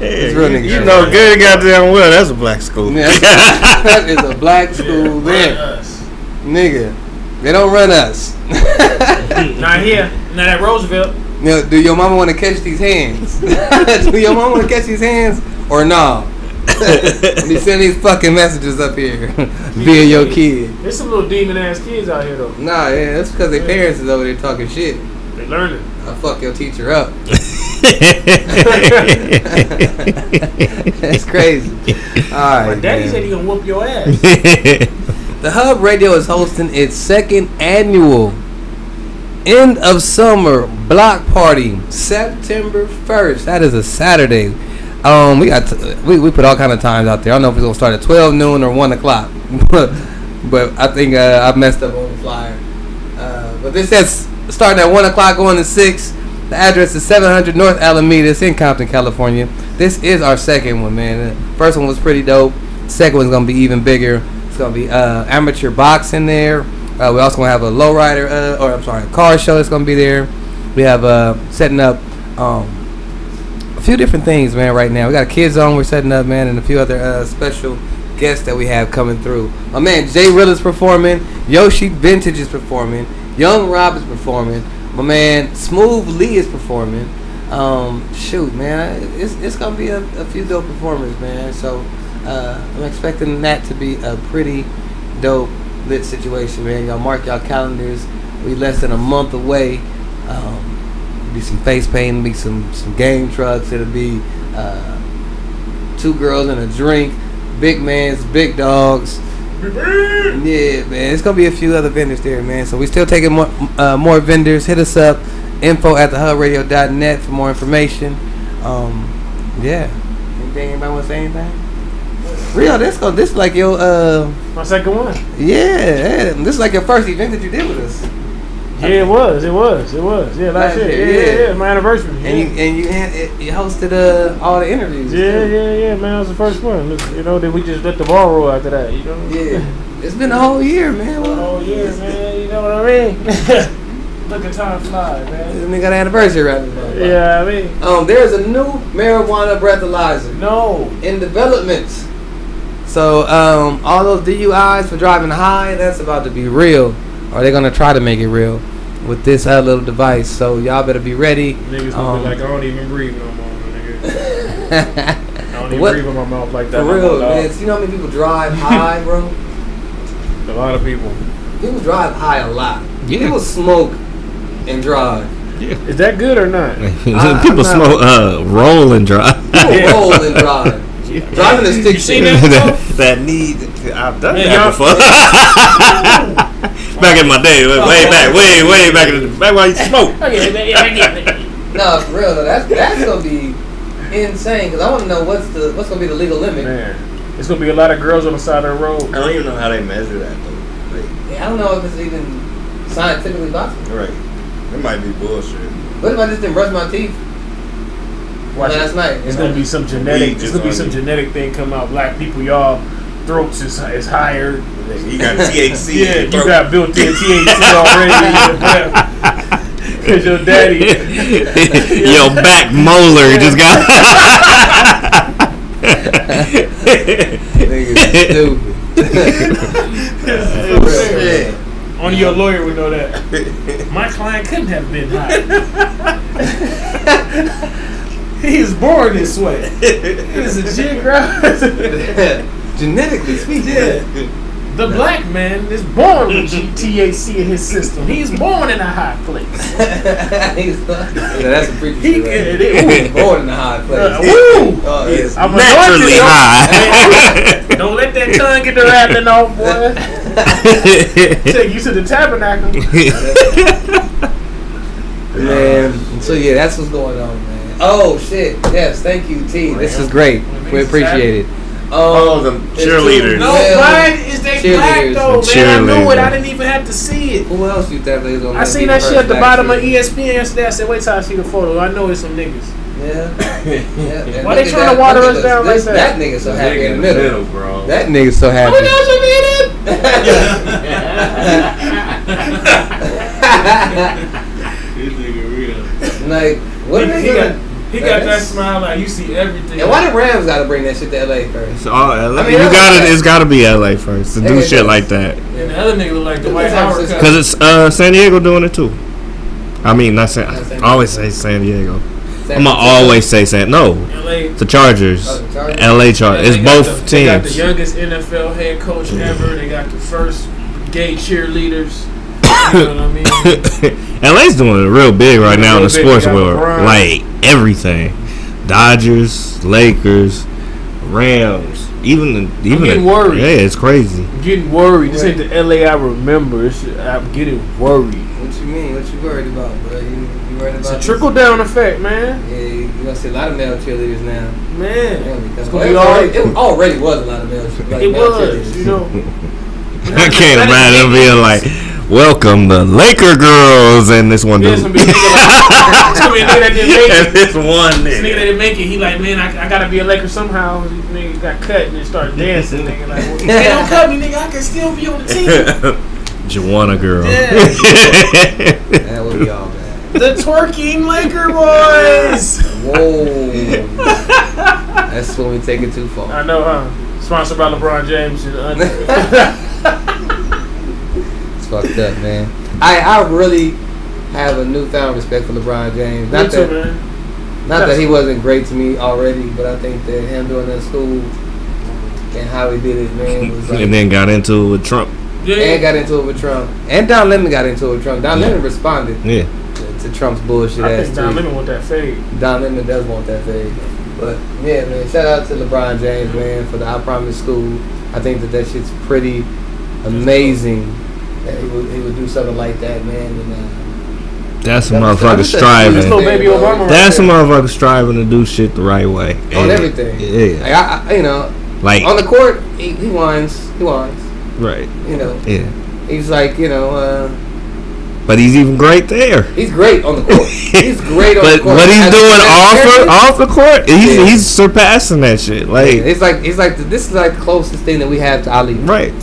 It's real nigga shit. You know good goddamn well that's a black school. Yeah, that is a black school there. Nigga, they don't run us. Not here. Not at Roosevelt. Now, do your mama want to catch these hands? Do your mama want to catch these hands or no? When you send these fucking messages up here via your kid. There's some little demon ass kids out here though. Nah, yeah, that's because their parents is over there talking shit. They learning. I'll fuck your teacher up. It's crazy. Alright. My daddy said he gonna whoop your ass. The Hub Radio is hosting its second annual end of summer block party, September 1st. That is a Saturday. We put all kind of times out there. I don't know if it's gonna start at 12 noon or 1 o'clock, but I think I messed up on the flyer. But this says starting at 1 o'clock, going to 6. The address is 700 North Alameda. It's in Compton, California. This is our second one, man. The first one was pretty dope. Second one's gonna be even bigger. It's gonna be amateur boxing there. We also gonna have a lowrider, a car show that's gonna be there. We have setting up a few different things, man. Right now, we got a kids zone we're setting up, man, and a few other special guests that we have coming through. My man Jay Rill is performing. Yoshi Vintage is performing. Young Rob is performing. My man Smooth Lee is performing. Shoot, man, it's gonna be a few dope performers, man. So I'm expecting that to be a pretty dope lit situation, man. Y'all mark y'all calendars. We less than a month away. Be some face painting, be some game trucks. It'll be 2 girls and a drink, big mans, big dogs. Yeah, man. It's gonna be a few other vendors there, man. So we still taking more vendors. Hit us up, info@thehubradio.net for more information. Yeah. Anything anybody want to say anything? Rio, this is like your my second one. Yeah, this is like your first event that you did with us. Yeah, it was. Yeah, last year. Yeah, my anniversary. And you hosted all the interviews. Yeah, man, that was the first one. You know, then we just let the ball roll after that. You know. Yeah, it's been a whole year, man. A whole year, man. You know what I mean? Look at time fly, man. We got an anniversary right now. Yeah, I mean. There's a new marijuana breathalyzer. No. In development. So all those DUIs for driving high, that's about to be real. Or they're gonna try to make it real with this little device. So y'all better be ready. Niggas gonna be like, I don't even breathe no more, nigga. I don't even breathe in my mouth like that. For real, man. You know how many people drive high, bro? A lot of people. People drive high a lot. Yeah. People smoke and drive. Yeah. Is that good or not? People smoke, roll and drive. People roll and drive. Driving a stick. You seen that? That need. I've done Man, that before. Back in my day, way back while you smoke. No, for real. That's gonna be insane. Cause I want to know what's gonna be the legal limit. Man, it's gonna be a lot of girls on the side of the road. I don't even know how they measure that though. Yeah, I don't know if it's even scientifically possible. Right. It might be bullshit. What if I just didn't brush my teeth last night? It's gonna be some genetic. It's gonna be some genetic thing come out. Black people, y'all throats is higher. You got THC. Yeah, you got built-in THC already in your breath. Cause your daddy, your back molar just got. Stupid. Only your lawyer would know that. My client couldn't have been high. He was born this way. He was a geographic. Genetically speaking. Yeah. The black man is born with THC in his system. He's born in a high place. That's a freaky shit. He's born in a high place. I'm naturally high. Don't let that tongue get the rattling off, boy. Take you to the tabernacle. Man, so yeah, that's what's going on, man. Oh shit! Yes, thank you, T. This is great. We appreciate it. The cheerleaders. No, why is they black though, man? I knew it. I didn't even have to see it. Who else you think is on? I seen that shit at the bottom of ESPN yesterday. I said, wait till I see the photo. I know it's some niggas. Yeah. Why they trying to water us down like that? That nigga so happy in the middle, bro. That nigga so happy. Oh Like, what he got that smile like you see everything. And why the Rams gotta bring that shit to LA first? It's all LA. I mean, it's gotta be LA first to do shit like that. And the other nigga look like the White Howard. Because it's San Diego doing it too. I mean, not San. I always say San Diego. I'm gonna always say the Chargers. LA Chargers. It's both teams. They got the youngest NFL head coach ever. They got the first gay cheerleaders. You know what I mean? LA's doing it real big right now in the sports world. Like everything. Dodgers, Lakers, Rams, even getting worried. Yeah, it's crazy. I'm getting worried. This ain't the LA I remember. I'm getting worried. What you mean? What you worried about, bro? You worried about? It's a trickle down effect, man. Yeah, you gonna see a lot of male cheerleaders now. Man, it's gonna be it already was a lot of male cheerleaders. It was, you know. I can't imagine being like, welcome the Laker girls, and this one dude. It's gonna be a nigga that didn't make it. This one This nigga that didn't make it, he like, man, I gotta be a Laker somehow. This nigga got cut and then started dancing. Nigga like, well, they don't cut me, nigga. I can still be on the team. Joanna girl. Yeah. That would be all bad. The twerking Laker boys. Whoa. That's when we take it too far. I know, huh? Sponsored by LeBron James. It's fucked up, man. I really have a newfound respect for LeBron James. Not that he wasn't great to me already, but I think that him doing that school and how he did it, man, was like, and then got into it with Trump. Yeah. And got into it with Trump. And Don Lemon got into it with Trump. Don Lemon responded to Trump's bullshit I ass think Don Lemon want that fade. Don Lemon does want that fade. But yeah, man, shout out to LeBron James, man, for the I Promise School. I think that shit's pretty amazing that he would do something like that, man. And, that's a motherfucker striving. That's a motherfucker striving to do shit the right way. On everything. Yeah. Like, I you know, like on the court, he whines. He whines. Right. You know. Yeah. He's like, you know. But he's even great there. He's great on the court. He's great on the court. But what he's doing off the court, he's surpassing that shit. Like it's like this is like the closest thing that we have to Ali. Right.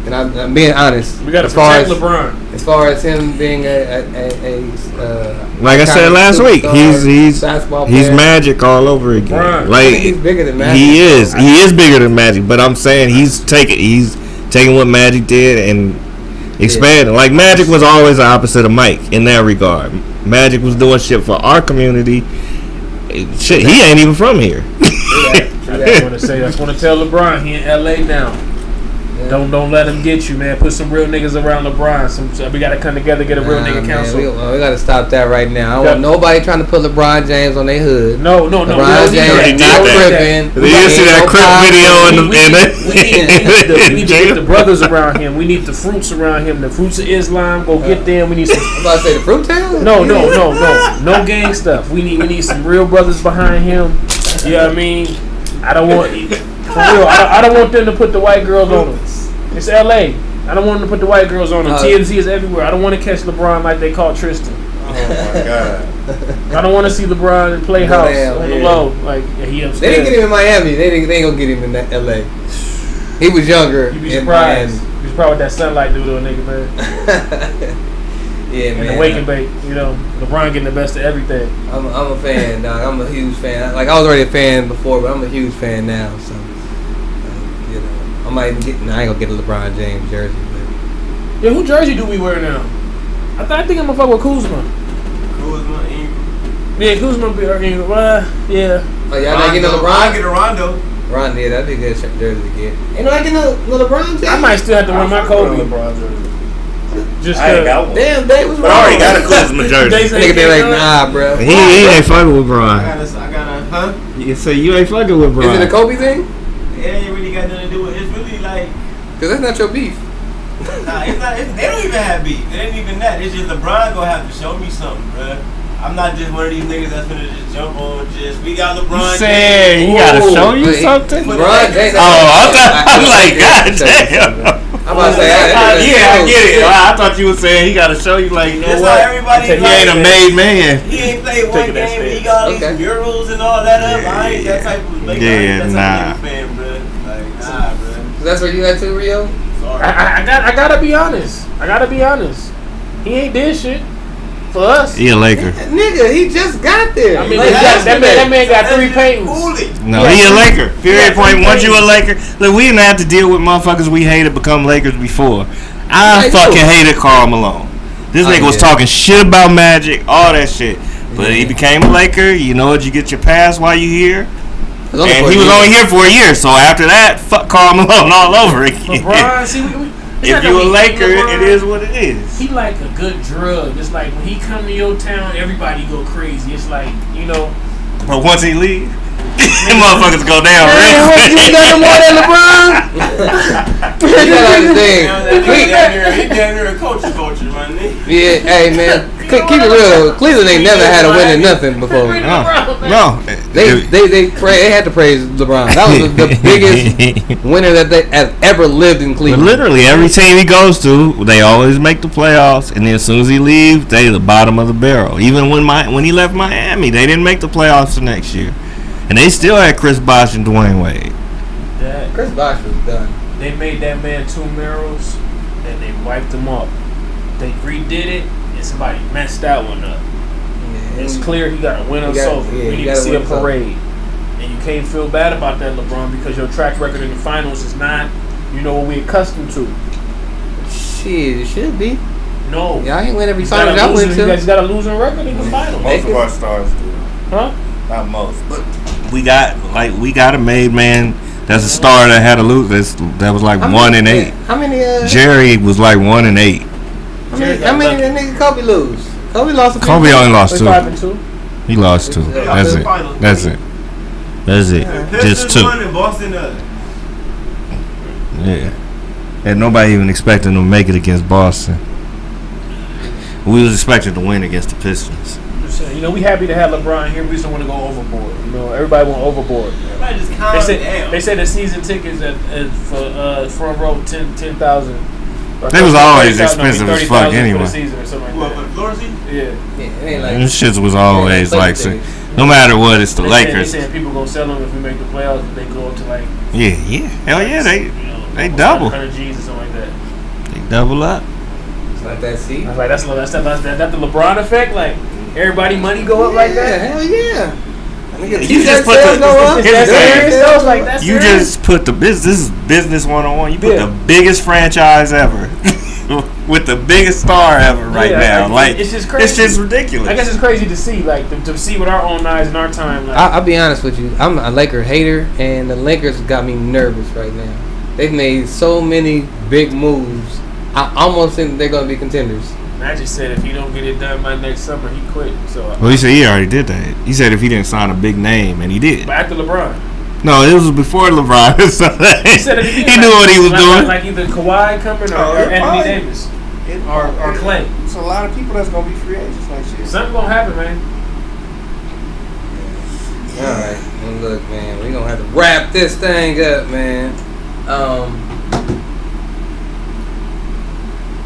And I'm being honest. We got to protect LeBron. As far as him being like I said last week, he's Magic all over again. LeBron. Like he's bigger than Magic. He is bigger than Magic. But I'm saying he's taking what Magic did and expanding. Like Magic was always the opposite of Mike in that regard. Magic was doing shit for our community. Shit, he ain't even from here. I just want to tell LeBron he in LA now. Yeah. Don't let them get you, man. Put some real niggas around LeBron. We gotta come together, get a real nigga council. We gotta stop that right now. I don't want nobody trying to put LeBron James on their hood. No. LeBron James not tripping. Did you see that Crip video we need to get the brothers around him. We need the fruits around him. The fruits of Islam. Go get them. We need some. I'm about to say the fruit town. No gang stuff. We need some real brothers behind him. You know what I mean? I don't want. For real, I don't want them to put the white girls on them. It's LA. I don't want them to put the white girls on them. TMZ is everywhere. I don't want to catch LeBron like they caught Tristan. Oh my god. I don't want to see LeBron in Playhouse on the low. Like he upstairs. They didn't get him in Miami. They ain't gonna get him in LA. He was younger. You'd be surprised. You was probably that sunlight dude to a nigga, man. Yeah, man. And the wake and bake, you know, LeBron getting the best of everything. I'm a fan, dog. I'm a huge fan. Like I was already a fan before, but I'm a huge fan now. So, you know, I might even get. I ain't gonna get a LeBron James jersey. But. Yeah, who jersey do we wear now? I think I'm gonna fuck with Kuzma. Ingram. Yeah, Kuzma be Ingram. Yeah. Oh, y'all not getting a LeBron? I get a Rondo. Rondo, yeah, that'd be a good jersey to get. Ain't I getting a LeBron jersey? I might still have to wear my Kobe. LeBron jersey. Just I ain't got one. Damn, Dave was wrong. I already got a Kuzma jersey. Nigga be like, nah, bro. He ain't fucking with Bron. I got a, huh? You say you ain't fucking with Bron. Is it a Kobe thing? It ain't really got nothing to do with it. It's really like. Cause that's not your beef. Nah, it's not. They don't even have beef. It ain't even that. It's just LeBron gonna have to show me something, bro. I'm not just one of these niggas that's gonna just jump on. We got LeBron. Saying he gotta show you something. LeBron James. I'm like, God damn. I'm about to say, I get it. I thought you were saying he gotta show you like, you know what? Everybody he ain't a made man. He ain't played one game. And he got all these murals and all that up. I ain't that type of fan, bro. Like, nah, bro. That's what you got to, Rio. I gotta be honest. He ain't did shit for us. He a Laker. Nigga, he just got there. I mean, that man got 3 paintings. No, he a Laker. Period. Point. Once you a Laker, look, we didn't have to deal with motherfuckers we hated become Lakers before. I fucking hated Karl Malone. This nigga was talking shit about Magic, all that shit. But he became a Laker. You know what? You get your pass while you here. And he was only here for a year. So after that, fuck Karl Malone all over again. LeBron, see, if you a Laker, LeBron, it is what it is. He like a good drug. It's like when he come to your town, everybody go crazy. It's like, you know. But once he leave, them motherfuckers go down real quick. You got no more than LeBron? You got this thing. He down here a culture, my nigga. Yeah, hey man, keep it real. Cleveland ain't never had a win in nothing before. No. They had to praise LeBron. That was the biggest winner that they have ever lived in Cleveland. But literally every team he goes to, they always make the playoffs, and then as soon as he leaves, they the bottom of the barrel. Even when he left Miami, they didn't make the playoffs the next year, and they still had Chris Bosh and Dwayne Wade. Chris Bosh was done. They made that man 2 murals, and they wiped him up. They redid it, and somebody messed that one up. It's clear he got to win us over. We need to see a parade. And you can't feel bad about that, LeBron, because your track record in the finals is not, you know, what we're accustomed to. Shit, it should be. No. Y'all ain't win every final y'all went to. You guys got a losing record in the finals. Most of our stars do. Huh? Not most, but we got a made man that's a star that had a lose. That was like 1 and 8. How many? Jerry was like 1 and 8. How many did nigga Kobe lose? Kobe lost. Kobe only lost 2. 5 and 2. He lost 2. That's it. Just 2. Yeah. And nobody even expected him to make it against Boston. We was expected to win against the Pistons. You know, we happy to have LeBron here. We just don't want to go overboard. You know, everybody went overboard. Everybody just calm down. They said the season tickets for front row 10,000. They was always expensive as fuck anyway. For the season or something like that. For the floor season? Yeah. It ain't like this shit was always like, no matter what, it's the Lakers. They saying people gonna sell them if we make the playoffs. They go up to like. Yeah. Hell yeah, they double. 100 G's or something like that. They double up. It's not that seat. I was like, that's the LeBron effect. Like everybody money go up like that. Hell yeah. You just put the business 101. You put the biggest franchise ever with the biggest star ever now. Like it's just crazy. It's just ridiculous. I guess it's crazy to see, like to see with our own eyes in our time. Like, I'll be honest with you. I'm a Laker hater, and the Lakers got me nervous right now. they've made so many big moves. I almost think they're going to be contenders. Magic said if he don't get it done by next summer, he quit. So well, he said he already did that. He said if he didn't sign a big name, and he did. But after LeBron. No, it was before LeBron. So He said if he knew what he was doing. Like either Kawhi coming or Anthony Davis or Clay. It's a lot of people that's gonna be free agents like shit. Something gonna happen, man. All right, well, look, man, we gonna have to wrap this thing up, man.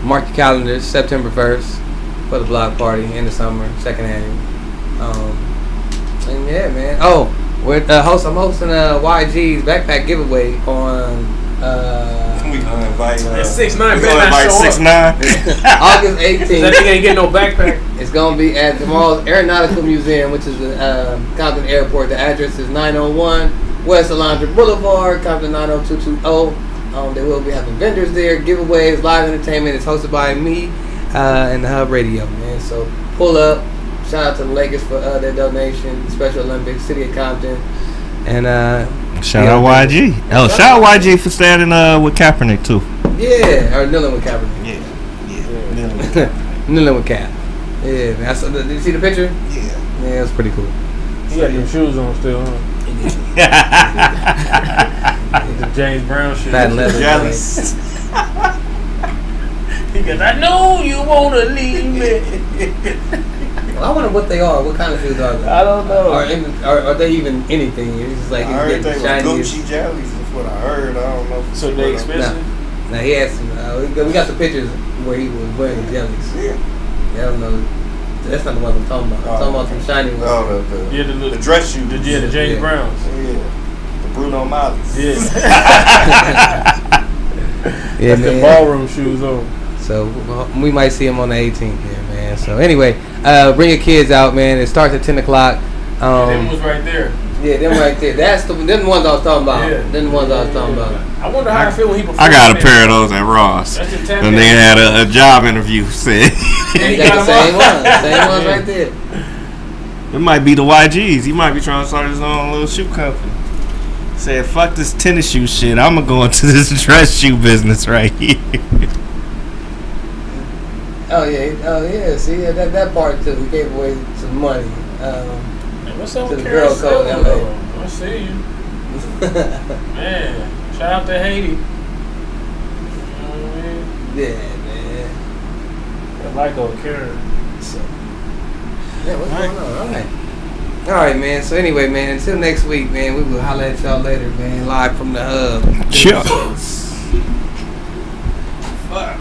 Mark your calendars, September 1st for the block party in the summer, second annual. And yeah, man. Oh, I'm hosting YG's backpack giveaway on. We gonna invite. 6ix9ine. We gonna invite 6ix9ine. August 18th. That nigga ain't getting no backpack. It's gonna be at Jamal's Aeronautical Museum, which is the Compton Airport. The address is 901 West Alondra Boulevard, Compton 90220. They will be having vendors there, giveaways, live entertainment. It's hosted by me and the Hub Radio, man. So pull up. Shout out to the Lakers for their donation, Special Olympics, City of Compton, and shout out YG. Oh, shout out YG for standing with Kaepernick too. Yeah, or kneeling with Kaepernick. Yeah. Kneeling with Cap. Yeah, man. Did you see the picture? Yeah, it was pretty cool. He got them shoes on still, huh? The James Brown shoes. Fat leather. Jealous. He goes, I know you wanna leave me. Well, I wonder what they are. What kind of shoes are they? I don't know. Are they even anything? It's just like I heard they were Gucci jellies. Is what I heard. I don't know. So they expensive? Now he had some. We got the pictures where he was wearing the jellies. Yeah. I don't know. That's not the ones I'm talking about. I'm talking about some shiny ones. Oh, the dress shoes. The James Browns. Yeah. The Bruno Mars. Yeah. Yeah, that's the ballroom shoes on. So we might see him on the 18th here, man. So anyway, bring your kids out, man. It starts at 10 o'clock. Them was right there. Yeah, them right there. That's them ones I was talking about. Yeah. Them ones I was talking about. I wonder how I feel when he performed. I got a pair of those at Ross. And they had a job interview said. And he got the same ones. Same ones right there. It might be the YGs. He might be trying to start his own little shoe company. Said, fuck this tennis shoe shit. I'm going to go into this dress shoe business right here. Oh yeah. See that part too. We gave away some money what's up to with the girl code LA. I see you. Man, shout out to Haiti. You know what I mean? Yeah, man. I like old Karen. So, yeah, what's going on? All right, man. So anyway, man, until next week, man, we will holler at y'all later, man. Live from the hub. Sure. Right.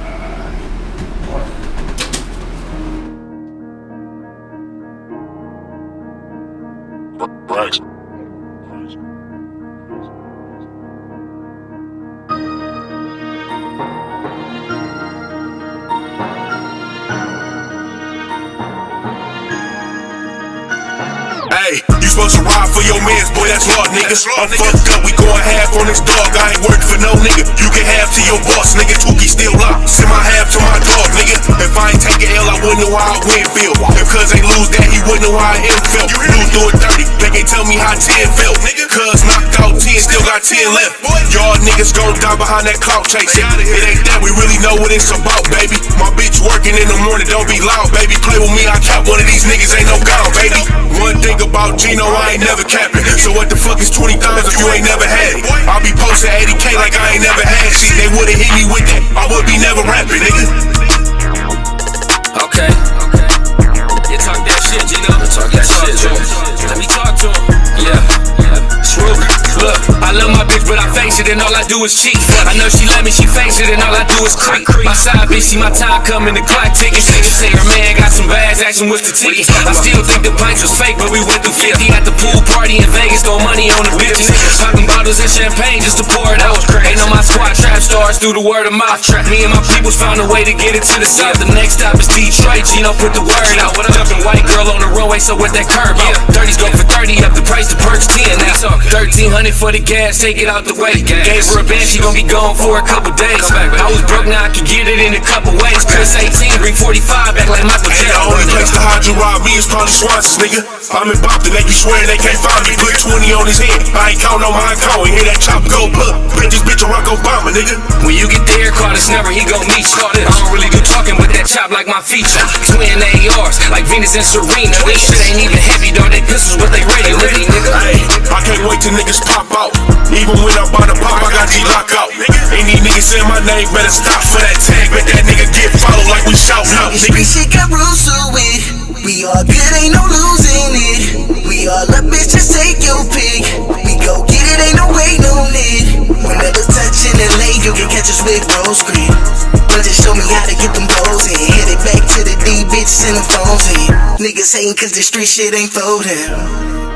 Hey, you supposed to ride for your mans, boy, that's law, niggas. I'm fucked up, we going half on this dog. I ain't working for no nigga. You can have to your boss, nigga. Tukey still locked. Send my half to my dog, nigga. If I ain't take an L, I wouldn't know how I win feel. If cuz ain't lose that, he wouldn't know how I am felt. Lose through it 30, they can't tell me how 10 felt. Cuz knocked out 10, still got 10 left. Y'all niggas gon' die behind that clout chase. It ain't that, we really know what it's about, baby. My bitch working in the morning, don't be loud, baby. Play with me, I cap one of these niggas, ain't no gone, baby. One thing about Gino, I ain't never capping. So what the fuck is 20,000 if you ain't never had it? I'll be posting 80K like I ain't never had shit. They would've hit me with that, I would be never rapping, nigga. Okay. You talk that shit, Gino. Talk that shit, let me talk to him. Yeah. True. Look, I love my bitch, but I face it, and all I do is cheat. I know she let me, she face it, and all I do is creep. My side bitch, see my time coming, the clock ticking. She say her man got some bags, asking what's the ticket. I still think the pints was fake, but we went through 50 at the pool party in Vegas, throw money on the bitches. Popping bottles and champagne just to pour it out. Ain't on my squad, trap stars through the word of mouth. Me and my peoples found a way to get it to the south. The next stop is Detroit, Gino put the word out. Jumping white girl on the runway, so what that curve out? 30s go for 30 up the price. price, the perks 10 now. 1300 for the gas, take it out the way. Gave her a band, she gon' be gone for a couple days. I was broke, now I can get it in a couple ways. Chris 18, bring 45 back like Michael Jackson. The only place to hide you rob me is probably Swanson's, nigga. I'm in Boston, they be swearing they can't find me. Put 20 on his head, I ain't count on my account. And hear that chop go, put this bitch Barack Obama, nigga. When you get there, call this number, he gon' meet you. I don't really do talking, but that chop like my feature. Twin ARs, like Venus and Serena. This shit ain't even heavy, though. They pistols, but they ready, nigga. Hey, I can't wait till niggas pop out. Even when I'm about to pop, I got G-lock out. Any niggas saying my name, better stop for that tag. Bet that nigga get followed like we shout out, nigga. Shit got rules to it. We all good, ain't no losing it. We all up, bitch, just take your pick. We go get it, ain't no way, no need. Whenever touching LA, you can catch us with rose screen. But just show me how to get them goals in. Hit it back to the D, bitch, send them phones in. Niggas hating cause the street shit ain't folding.